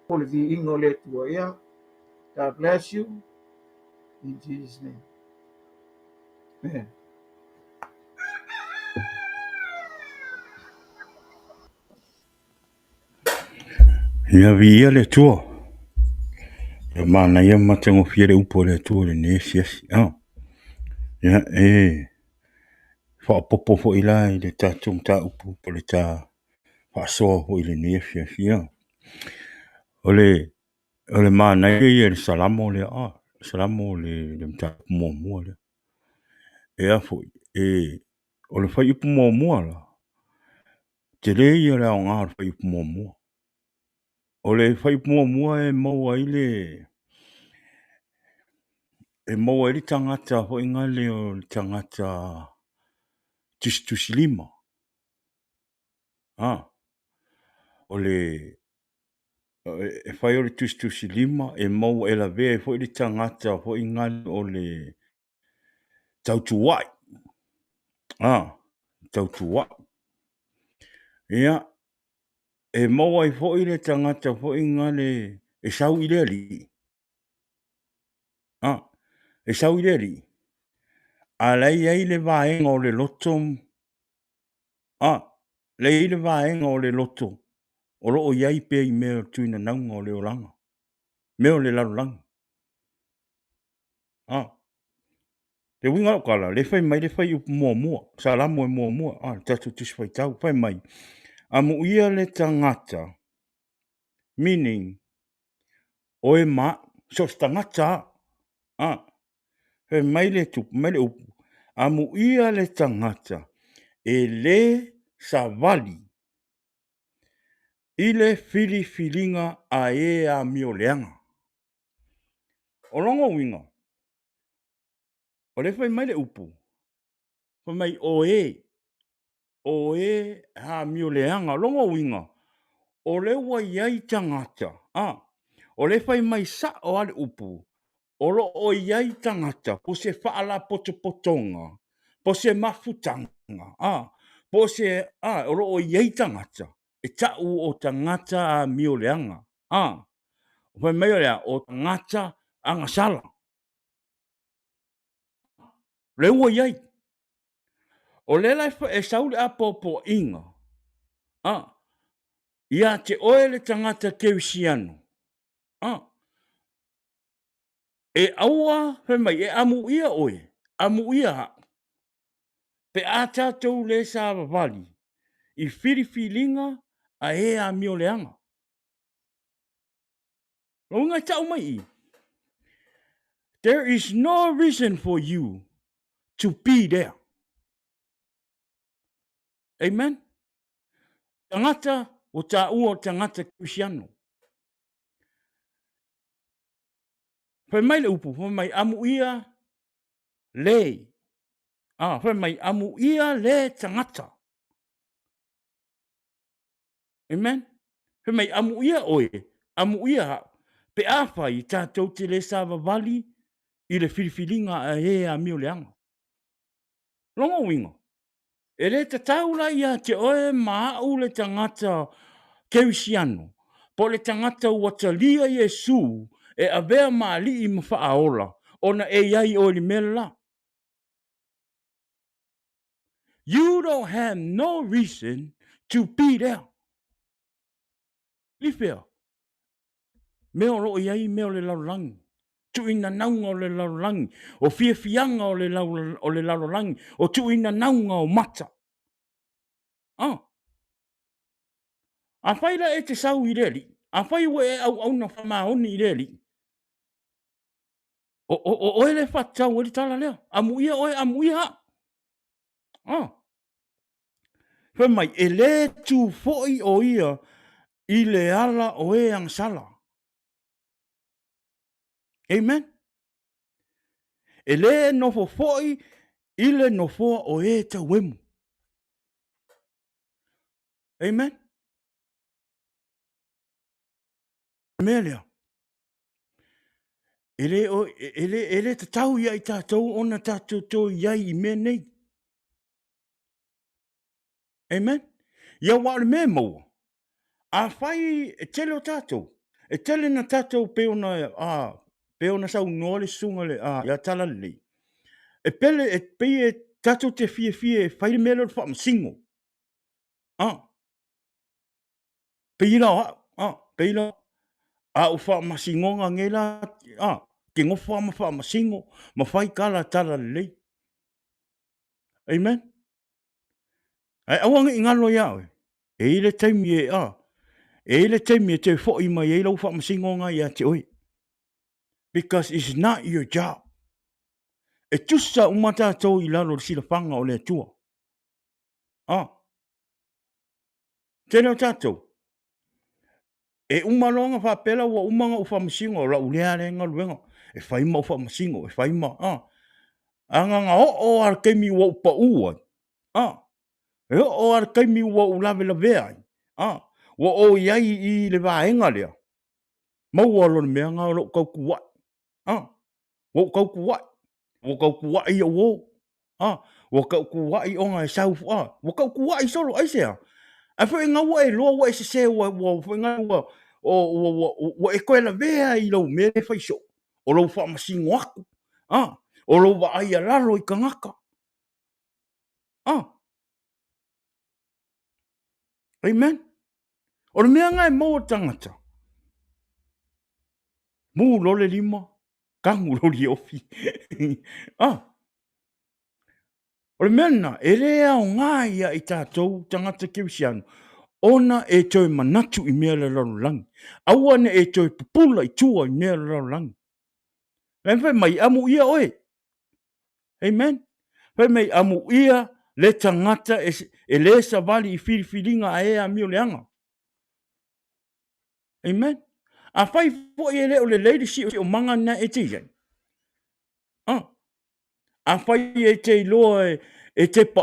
B: o le vi'iga o le atua ia God bless you in Jesus name amen
A: Ia via le tua. Ia mana ia matagofia le upu o le atua le nesiasi. Ia whaapopo fo i la i le tātou tā upu po le tā whaasoa fo i le nesiasi. Ia. O le mana ia le salamo le salamo le mta mua le. Ia fo o le whai upu mua la. Te le ia le au ngā whai upu mua. O le whai mua e maua i le tangata ho inga le o tangata tusi lima. O le e whai o le tusi lima e maua e la vea ho i le tangata ho inga o le tautuwai. Tautuwai. Ia e maua i ho i le tangata ho inga le e sau i le ali. E sau i le ali. A lei ai le vaenga o le loto. Lei le vaenga o le loto. O loo iai pe i mea tuina naunga o le oranga. Mea o le larolanga. Te winga o kala, le fai mai le fai upu mua. Salamo e mua. Tatu tusi fai tau, fai mai. Amu ia le tangata. Meaning, o e ma, so tangata. Fai mai le tupu, mai le upu. Amu ia le tangata. E le savali. Ile filinga a e a mioleanga. O longo winga. O le fai mai le upu. Fai mai o e a mioleanga. Longo winga. O le wa iai tangata. O le fai mai sa o ale upu. O lo o iai tangata. Po se faala potonga. Po se mafutanga. Po se, o lo o iai tangata. E tau o tangata a mioleanga. Fai mai o tangata angasala. Le ua iai. O le lai e saule a popo inga. Ia te oe le tangata keusiano. E aua, fai mai, e amu ia oe. Amu ia. Pe a tātou le sa vavali. I filifilinga a e a mioleanga. Runga tau mai i. There is no reason for you to be there. Amen? Tangata o tā ua tangata keusiano. Whai mai le upu, whai mai amu ia le. Whai mai amu ia le tangata. Amen? Whai mai amu ia oe. Amu ia pe awha i tātou te le sāwa wali i le whiriwhiringa a a mio leanga. Longo wingo. E le te taula ia te oe maa u le tangata kewisiano. Po le tangata watalia Yesu e avea maali i mawhaaola. Ona e iai o li mela. You don't have no reason to be there. Lifea. Meo ro iai meo le laulangi. Tu ina naunga o le laulangi. O fianga o le laulangi. O tu ina naunga o mata. A whaira e te sau i reli. A whai ue e au na whamaoni i reli. O ele whatau e tala lea. Amu ia oe amu ia. Whai mai, e le tu foi o ia i le ala o e ang sala. Amen. E le nofo foi i le nofoa o e te wemu. Amen. Melea. Ele te tau ia i tātou ona tātou tō iai i mea nei. Amen. Ia wale me maua. A whai e tele o tātou. E tele na tātou peona sau ngole sunga le ia tala le. E pele e pei e tātou te fie e whai mele o wha singo. Pei la. A o wha masingonga ngela. Ke ngofa ma wha masingo. Ma whai kala tala le. Amen. Ai awanga i ngalo iawe. E ile taimi e ile taimi e te fo i mai e lau wha masingonga ia te oi. Because it's not your job. E tusa umata tau i lalo sila whanga o le tua. Tēnei o tātou. E umalonga whapela wa umanga u whamasingo o la ulea renga luenga. E whaima u whamasingo, e whaima. Anganga o ar keimi wa upa ua. E o ar keimi wa ulave la vea. Wa o iai i le vaenga lea. Mau alo na mea ngā lo kauku wat. Wa kauku wat. Wa kauku wat i o wo. Wa kauku wat i onga e sau. Wa kauku wat i solo aisea. A fo nga wa e lo wa se wa fo nga wa e ko la vea i lo me fa iso. O lo fa masingo aku. O lo wa ai la lo i kangaka. Amen. O le mea ngai mo tangata. Mu lo le lima. Kangu lo li ofi. O le mena, e rea o ngā ia i tātou tangata kewisiano. Ona e toi manatu i mea le laulangi. Awana e toi pupula i tua i mea le laulangi. Len whai mai amu ia oe. Amen. Whai mai amu ia le tangata e le savali i whiriwhiringa a ea mio leanga. Amen. A whai fo e le o le leadership o manga na e te iai. A whai e te loa e te pa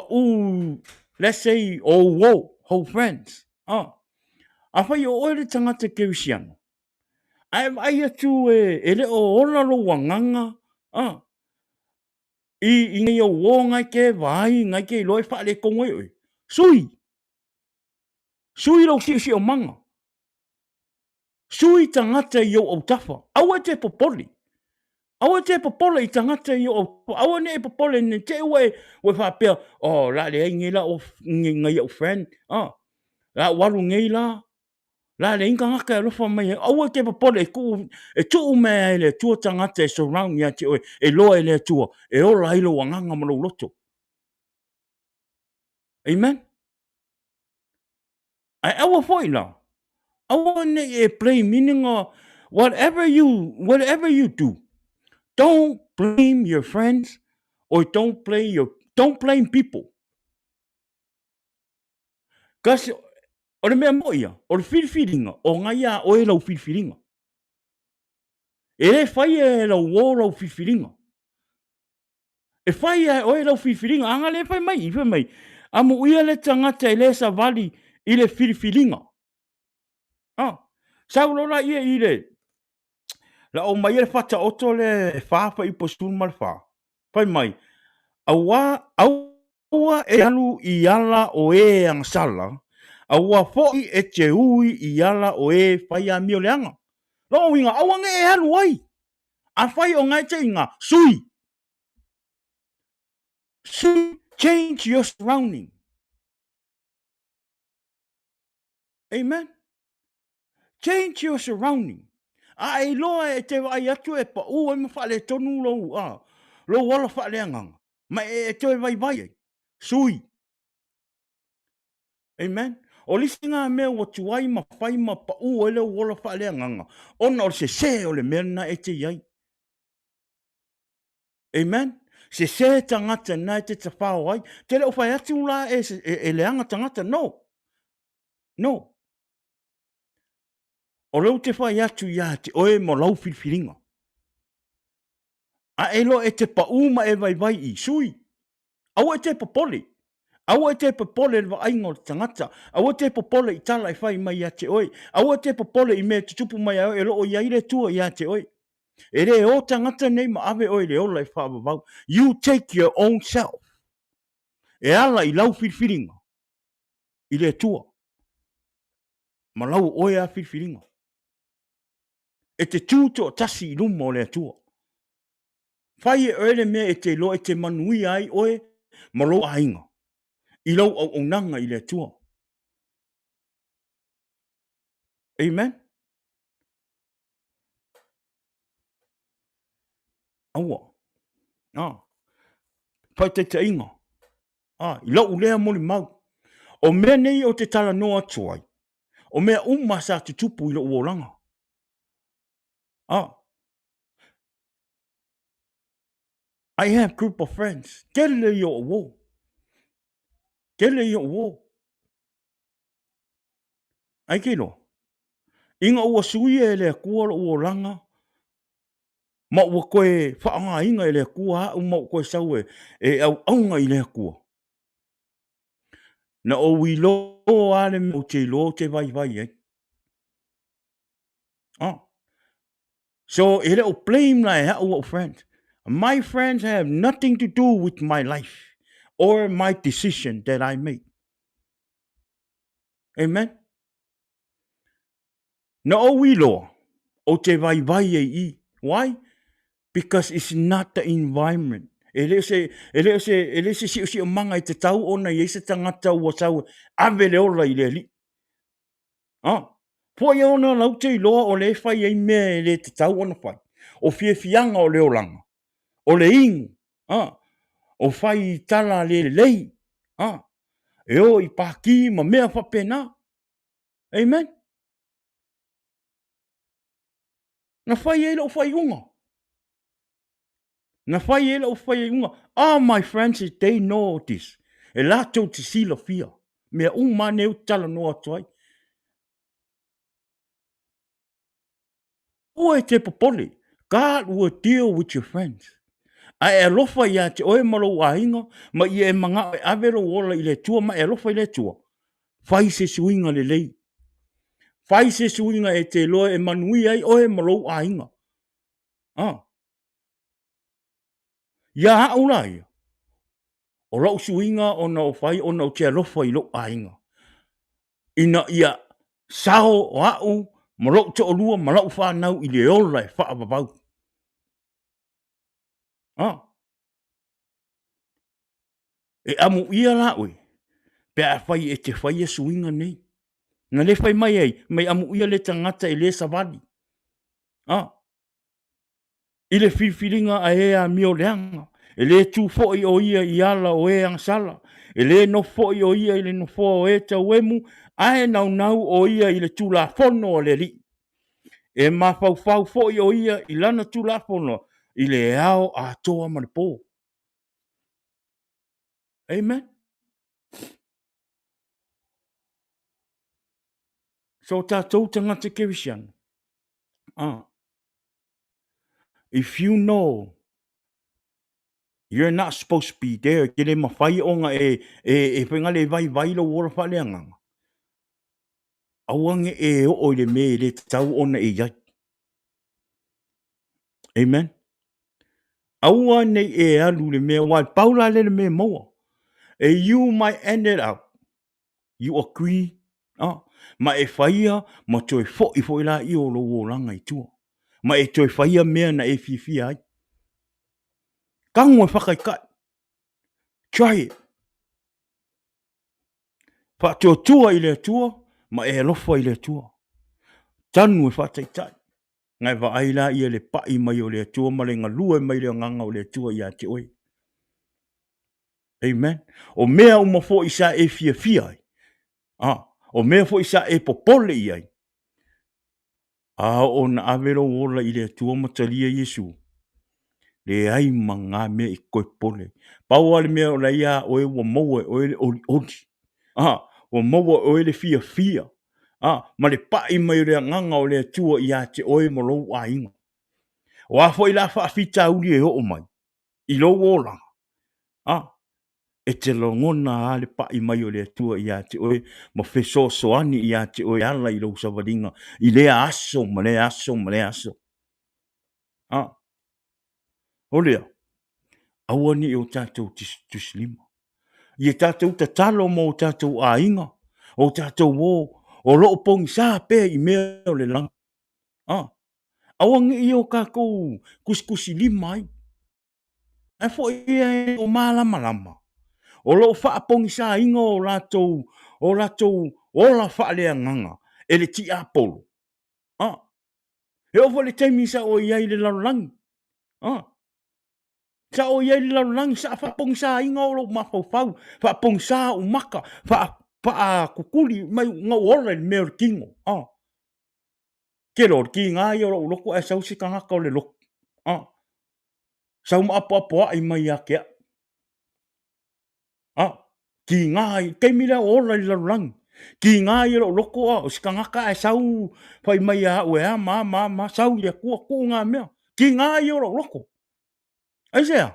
A: let's say, whole friends. A whai o oe le tangata kewisiano. Ai atu e le o ola lo wanganga. I ngai o wo ngai ke vai, ngai ke loi wha le kongoi oi. Sui. Sui lo si o manga. Sui tangata i o tafa. Awa te popoli. Awa te popoli i tangata i o. Awa ne popoli ne te ue wha pia. La le ngai la o ngai o friend. La waru ngai la. La le inga ngaka e lofa mai. Awa te popoli e tuu mea ele tua tangata e surround ya te oi. E loa ele tua. E ola ilo wanganga malo loto. Amen. Ai awa foi la. Awa ne e play meaning whatever you do. Don't blame your friends or don't blame people. Kasi o le mea moia, o le whiriwhiringa, o ngai a o e lau whiriwhiringa. E le fai e lau o lau fifiringa. E fai e oe lau fifiringa, anga le fai mai, i fai mai. Amu ia le tangata e le sa vali i le fifiringa. Sau lo la ia i le, la o mai le fata oto le fafa i postul mal fa. Fai mai, aua e alu i ala o e ang sala, aua foi e te ui i ala o e fai a mio leanga. Lo winga, aua nge e alu ai. A fai o ngai te inga, sui. Sui, change your surrounding. Amen. Change your surrounding. A e loa e te vai atu e pa ua ma fa le tonu lo a. Lo wala fa le anganga. Ma e te vai vai. Sui. Amen. O lisi ngā mea o tuai ma whai ma pa ua ele wala fa le anganga. Ona o se o le mena e te iai. Amen. Se tangata na e te tawhao ai. Te leo whai atu la e leanga tangata. No. No. O leo te whai atu ia te oe mo lau whiwhiringa. A elo e te pa uma e vai vai i sui. Aua e te papole. Aua e te papole le vainga o tangata. Aua te papole i tala i whai mai ia te oe. Aua te papole i mea tutupu mai au e loo iaire tua ia te oe. E re o tangata nei ma ave oe le ola i whaabavau. You take your own self. E ala i lau whiwhiringa. I le tua. Ma lau oe a whiwhiringa. E te tūto o tasi i luma o le tua. Whai e oe le mea e te lo e te manui ai oe ma lo a inga. I lau au onanga i le tua. Amen. Aua. Pai te inga. I lau lea moli mau. O mea nei o te tala noa tuai. O mea sa tutupu i lo uolanga. I have group of friends. Kele i o wo. Kele i o wo. Ai kilo. Inga ua sui e le kua lo uolanga. Ma ua koe whaanga inga i le kua. Ma ua koe sau e au aunga i le kua. Na o wilo ale mo te lo te vai vai e. So, ele o blame na e hao o friend. My friends have nothing to do with my life or my decision that I make. Amen. Na o wilo o te vai vai e I. Why? Because it's not the environment. Ele se si o manga i te tau ona i se tangata ua sau ave le ola i le li. Po i ona lau te iloa o le fai ei mea e le te tau ona fai. O fie fianga o le olanga. O le ingu. O fai tala le lei. E o i paki ma mea whapena. Amen. Na fai e o fai unga. Na fai e o fai unga. My friends, they know this. E lato te sila fia. Mea uma neu tala noa tuai. O e te popole. God will deal with your friends. A e alofa ia te oe malo a inga, ma i e manga e avero ola i le tua, ma e alofa i le tua. Fai se suinga le lei. Fai se suinga e te loe e manui ai oe malo a inga. Ia haula ia. O lau suinga o na o fai o na o te alofa i lo a inga. Ina ia sao o au, ma lau te olua, ma lau whanau i le ola e whaababau. E amu ia laue, pe a fai e te fai e suinga nei. Na le fai mai ai, mai amu ia le tangata e le savali. I le whiwhiringa a e a mio leanga. E le tū foi o ia i ala o e angsala. E le no foi o ia i le no fo o e ta uemu. A e nau nau o ia i le tū la fono o le li. E ma fau fau foi o ia i lana tū la fono. I le ao a toa manipo. Amen. So tātou tangata kewisiana. if you know you're not supposed to be there, ke le mawhai o nga e whenga le vai lo ora wha lea nganga. Awange e o le me le tau ona e iai. Amen. Aua nei e alu le mea wai, paula le mea moa. You might end it up. You agree. Ma e whaia, ma toi fo la i o lo o langa i tua. Ma e toi whaia mea na e fia ai. Kango e whakai kai. Try it. Wha tua i le tua, ma e alofa i le tua. Tanu e whatai tai. Ngai wa aila i le pai mai o le tua, ma le ngalua mai le nganga o le tua i a te oi. Amen. O mea umafo isa e fia ai. O mea fo isa e popole i ai. O na avero ola i le tua matalia Yesu. Le ai manga mea i koe pole. Pau ale mea o la ia o e wa moe o e le ori. O moe o e le fia. Ma le pai mai le nganga o le tua i a te oe mo lou a inga. O a fo i la wha fita uri e ho mai. I lo ola. E te longona ale pai mai o le tua i a te oe ma feso soani i a te oe ala i lo savadinga. I le aso, ma le aso. Olea. Aua ni o tātou tuslima. I e tātou ta talo mo o tātou a inga. O tātou o loo pongi sā pē i mea o le lang. Aua ngi i o kākou kuskusi lima ai. E fo i e o malama. O loo wha pongi sā inga o lātou o la wha lea nganga. E le ti apolo. E o le teimi sa o iai le lalangi. Sa o iai le lalangi sa whapong sa inga o lo mawhau. Whapong sa o maka. Wha kukuli mai ngā ora le mea o kingo. Ke lor ki ngā i o lo loko e sau si kangaka o le loko. Sau ma apo ai mai a kea. Ki ngā i teimi le ora le lalangi. Ki ngā i o lo loko o si kangaka e sau whai mai a ue ma sau i a kua ngā mea. Ki ngā i o lo loko. Ai sea,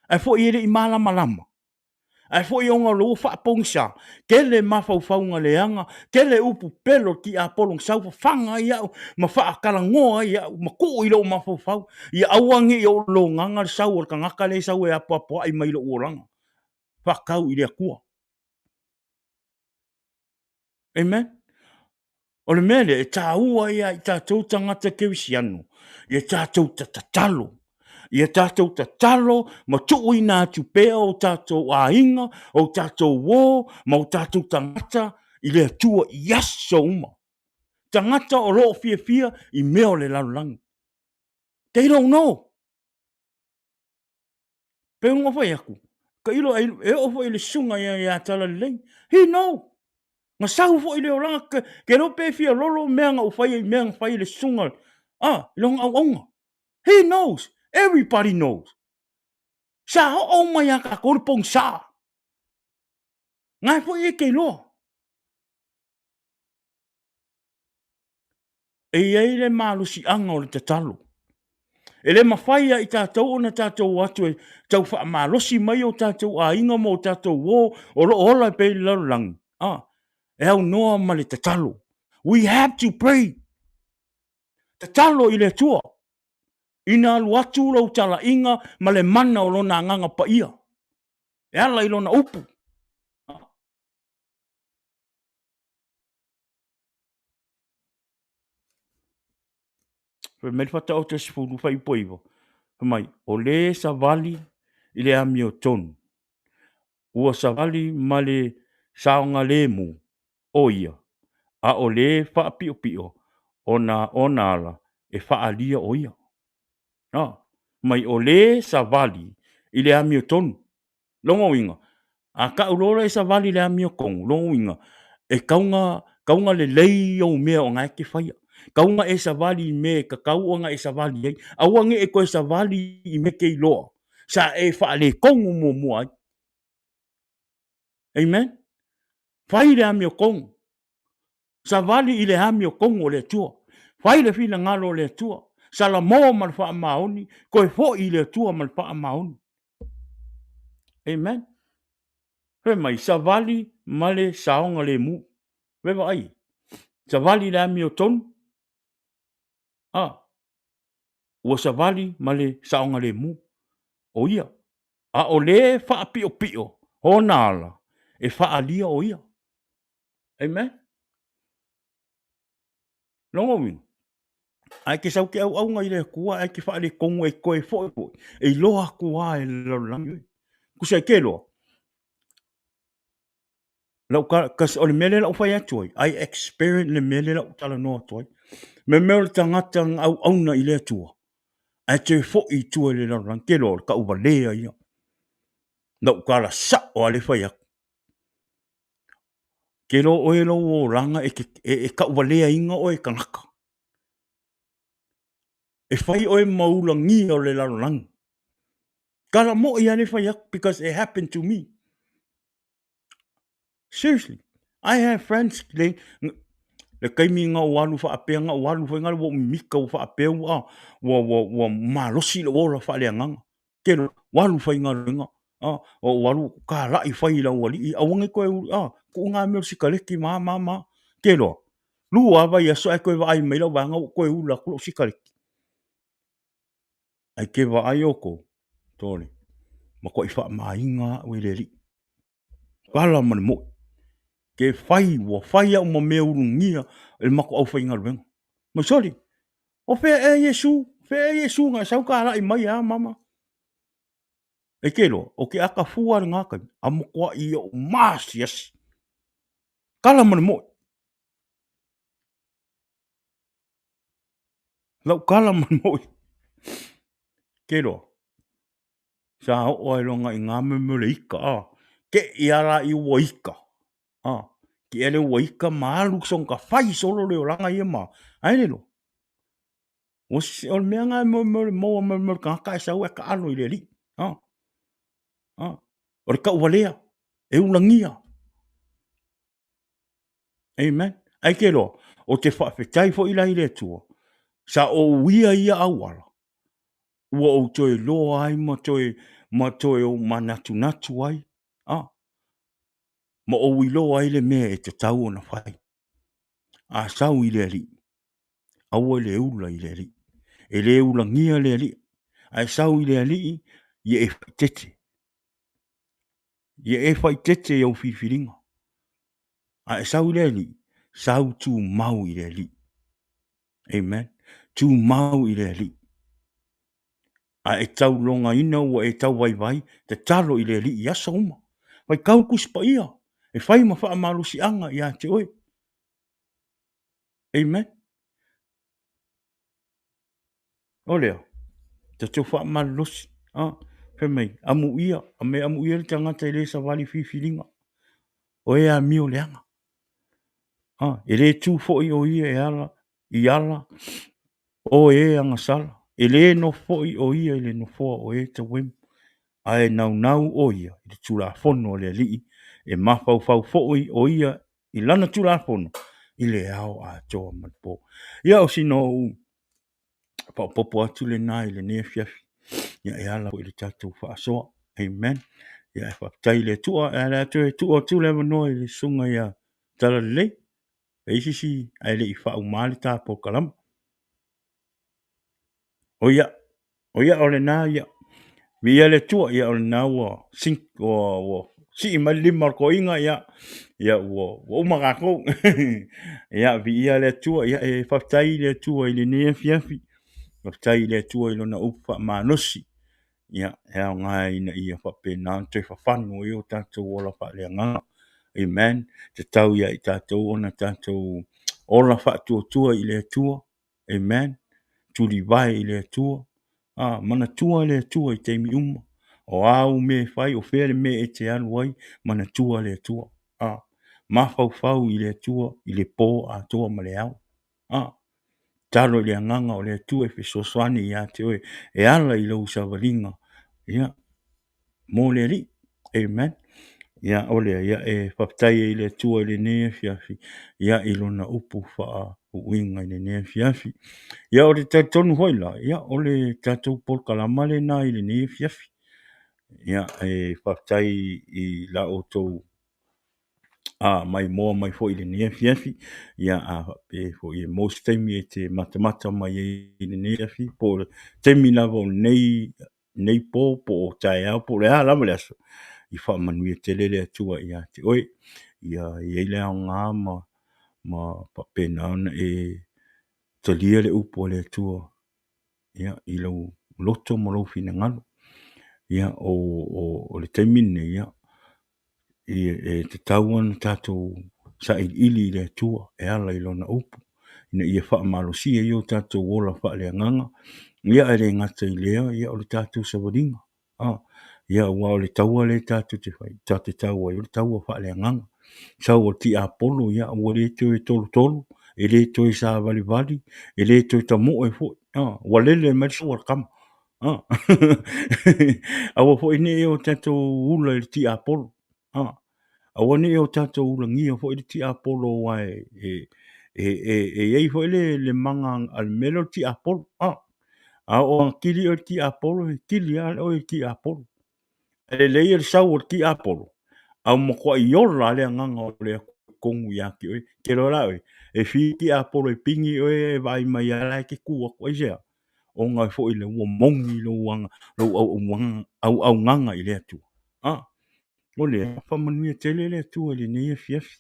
A: ai fo i i malama. Ai fo i onga lo wha pongsa, ke le mawhauwhaunga leanga, ke le upu pelo ki a polong sau whanga i au, ma wha kalangoa i au, ma ko i lo mawhauwhau, i awangi i o lo nganga sau o kangaka le sau e apo ai mai lo oranga. Whakau i le kua. Amen? O le mele, e tā ua ia i tātou tangata kewisi anu, i tātou tatalo. I tātou tatalo, ma tuu i nā tupea o tātou a inga, o tātou wō, ma o tātou tangata, i le atua i aso uma. Tangata o loo fia i meo le lalangi. They don't know. Pe unga whai aku. Ka ilo e ofo i le sunga i a tala le lei. He know. Nga sau fo i le oranga, ke no pe fia lolo mea nga ufai i mea nga whai le sunga. Ilonga au aunga. He knows. Everybody knows. Sa ho o mai a ka korpong sa. Ngai fo i ke loa. E iei le malusi anga o le tatalo. E le mawhaia i tātou o na tātou atu e tau wha malosi mai o tātou a inga mo tātou o lo ola pe lalangi. E au noa ma le tatalo. We have to pray. Tatalo i le tua. Ina alu atu lau tala inga ma le mana o lona nganga pa ia. E ala i lona upu. Pe me fata o te sifuru fai poivo. Mai, o le savali i le ami o tonu. Ua savali ma le saonga le mu o ia. A o le wha pio o na ala e wha alia o ia. Mai o le savali i le ami o tonu. Longo inga. A ka urora e savali le ami o kongu. Longo inga. E kaunga le lei o mea o ngai ke whaia. Kaunga e savali me ka kaunga e savali ei. Awange e koe savali i me kei loa. Sa e wha le kongu mua ai. Amen? Whai le ami o kongu. Savali i le ami o kongu o le tua. Whai le whina ngalo o le tua. sala mo mal fa maoni ko fo i le tua mal fa maoni. Amen. Pe mai sa vali male saonga le mu. Ve vai. Sa vali la mi o ton. Ua sa vali male saonga le mu. O ia. A o le fa pio pio. O nala. E fa alia o ia. Amen. Longo win. Ai ke sau ke au ngai le kua ai ke fa le kongu e koe fo fo. E loa kua e lo langi. Ku se ke lo. Lau kas o le mele lau fai atoi. Ai experience le mele lau tala no atoi. Me mele tangata au na i le atua. Ai te fo i tua le lau langi. Ke lo ka uwa lea ia. Lau ka la sa o ale fai ak. Ke lo oe lo o ranga e ka uwa lea inga o e kanaka. E fai oe maula ngi o le lau langi. Kala mo i ane fai ak because it happened to me. Seriously. I have friends le kaimi nga walu fa apea nga walu fa nga wo mika fa apea wa malosi lo ora fa le nga ke walu fa nga o walu ka la i fa i la wali a wonge ko ku nga me si kale ki ma ke lo lu wa va ya so ko va ai me lo va nga ko u la ko si kale ai ke va ai oko tole ma ko i fa ma inga we le ri kala man mo ke fai wo fai o me urungia el mako au fai ngal ma sori o fe Yesu nga sau ka la i mai a mama e kelo o ke aka fuar nga ka am ko i o mas yes kala man mo lau kala man mo kelo sa o ai longa i nga me le ika ke iara i wo ika ki ele wo ika malu son ka fai solo le oranga i ma ai le lo o me nga mo ka sa o ka alo i le li o ka walea e ulangia amen ai ke lo o te fa fetai fo ila ile tu sa o wia ia awala ua o toi lo ai ma toi o manatu natu ai ma o wilo ai le me e te tau ona fai a sau i le li aua le ula i le li e le ulangia le li ai sau i le li ye e faitete ye e faitete au fifiringa ai sau i le li sau tu mau i le li amen tu mau i le li a e tau longa ina ua e tau vai te talo i le li i asa uma vai kau kuspa ia e fai ma faa malu si anga ia te oe amen o leo te tau faa malu si fe mai amu ia le tangata i le sa vali fifiringa o e a mio le anga e le tu fo i o ia i ala o e anga sala e le no fo i o ia i le no fo o e te wem ai nau o ia i te tula fono le li e mafau fau fo o ia i lana tula fono i le ao a toa matpo ia o sino pa popo atu le nai le ne fiafi ia e ala o i le tatu fa soa amen ia e fa tai le tua e le tua tu le no i le sunga ia tala le e isi ai le i fa umali ta po kalam o ia o le na ia via le tua ia o le na o sink o si i mali marco inga ia o maga ko ia via le tua ia e fa tai le tua i le ne fiafi fa tai le tua i lona upa manosi ia e nga ina ia fa pe na te fa fanu i o tanto ola fa le nga amen te tau ia i tato ona tanto ola fa tua i le tua amen tu li vai i le tua mana tua le tua i te mi o au me fai o fere me e te alu ai mana tua le tua ma fau i le tua i le po a tua ma le au talo le nganga o le tua e fiso swani ia te oe e ala i lo usavalinga ia mo le li amen ia ole ia e whaptai i le tua i le nea fiafi, ia i lona upu wha uinga i le nea fiafi. Ia o le taitonu hoila, ia o le tatou polkalama le nā i le nea fiafi. Ia e whaptai i la o tou mai moa mai fo i le nea fiafi, ia e fo i most temi e te matamata mai i le nea fiafi, po temi lava o nei po o tae au po le lava le aso. I wha manuia te lele atua i te oe, ia i eile au ngā ma papena ona e talia le upo le atua, ia i lau loto mo lau fina ngalo, ia o le taimine, ia e te tauana tātou sa ili le atua, e ala i lona upo, ina ia wha malosia i o tātou wola wha le anganga, ia e le ngata i lea, ia o le tātou sawaringa, ia ua o le taua le tātou te whai, te taua i o le taua wha le anganga. Sau o ti apolo, ia ua le toi tolu tolu, e le toi sa vali vali, e le toi ta mo e fo, ua lele mai sa ua kama. Awa fo ine e o tātou ula i ti apolo. Awa ne e o tātou ula ngia fo i ti apolo wa e ei fo le manga al melo ti apolo. A o kili o ti apolo, kili al o ti apolo. E le ia sau o ti apolo. Au mo kwa i ola le nganga o le kongu ia ki oe. Ke rola oe. E fi ti apolo e pingi oe e vai mai ala ke kua kwa isea. O ngai fo i le ua mongi lo wanga. Au nganga i le atu. O le whamanuia tele le atua le neia fiafi.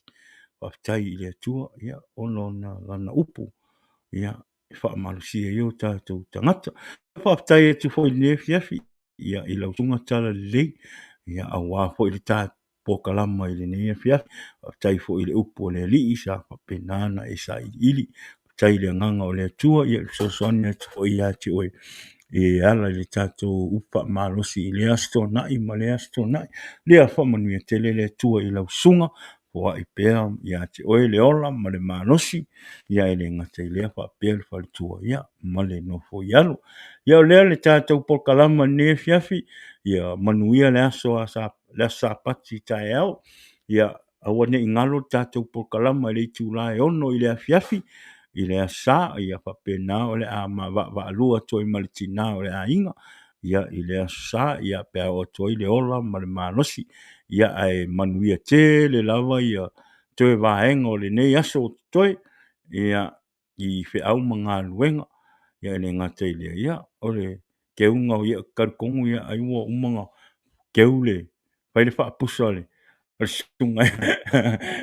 A: Whaftai i le atua. Ia ono na lana upu. Ia whamalusia i o tātou tangata. Whaftai e tu fo i neia fiafi. Ia i lau tunga tala lei. Ia awa fo i le tā pokalama i le nea fiafi. Tai fo i le upo le li isa penana e sa i ili. Tai le nganga o le atua. Ia so sonia fo i ati oe. E ala le tātou upa malosi i le asto nai ma le asto nai. Lea whamanuia tele le atua i lau sunga. Wa i pēr ia te oe le ola ma le malosi. Ia e le ngata i lea wha pēr whale tua. Ia ma le no fo i alo. Ia o lea le tātou pokalama nea fiafi. Ia manuia le aso a sa pati tae au. Ia awane i ngalo tātou pokalama le tu lai ono i le afiafi. I le asa, ia whapena o le a ma wa alua toi malitina o le a inga. Ia i le asa, ia pēr o toi le ola ma le malosi. Ia ai manuia te le lava ia toi vaenga o le nei aso o toi. Ia i whi au mga luenga. Ia le ngata i lea. Ia o le keunga o ia karkongu ia aiwa umanga keule. Pai le whaapusa le. Sunga.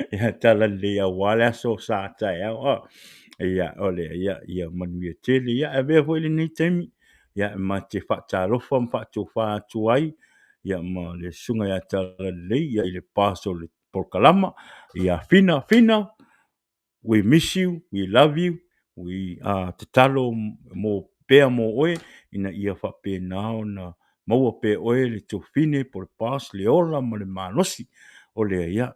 A: Ia tala le a wale aso sa tae au. Ia ole ia manuia te le ia e vea fo le nei temi. Ia ma te whaatalofa ma whaatofa atuai. Ia ma le sunga ia tala le ia i le paso le polkalama. Ia fina. We miss you, we love you. We te talo mo pea mo oe. Ina ia whape nao na maua pe oe le tofine po le pas le ola ma le manosi. O le ia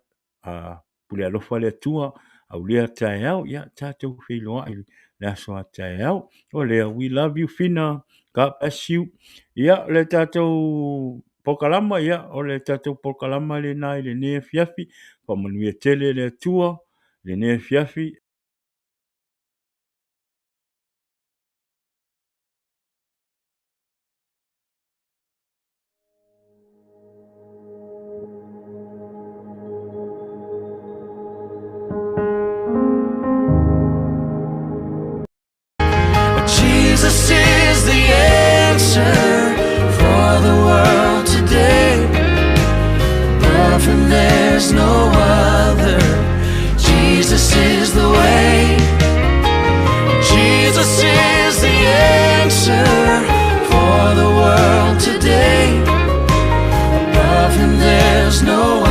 A: pule alofa le atua. Au lea tae au, ia tātou whiloa i le aso a tae au. O lea, we love you fina. God bless you. Ia le tātou pokalama, ia o le tātou pokalama le nai le nea fiafi. Whamanuia tele le atua, le nea fiafi.
C: Jesus is the answer for the world today. Above him there's no other. Jesus is the way. Jesus is the answer for the world today. Above him there's no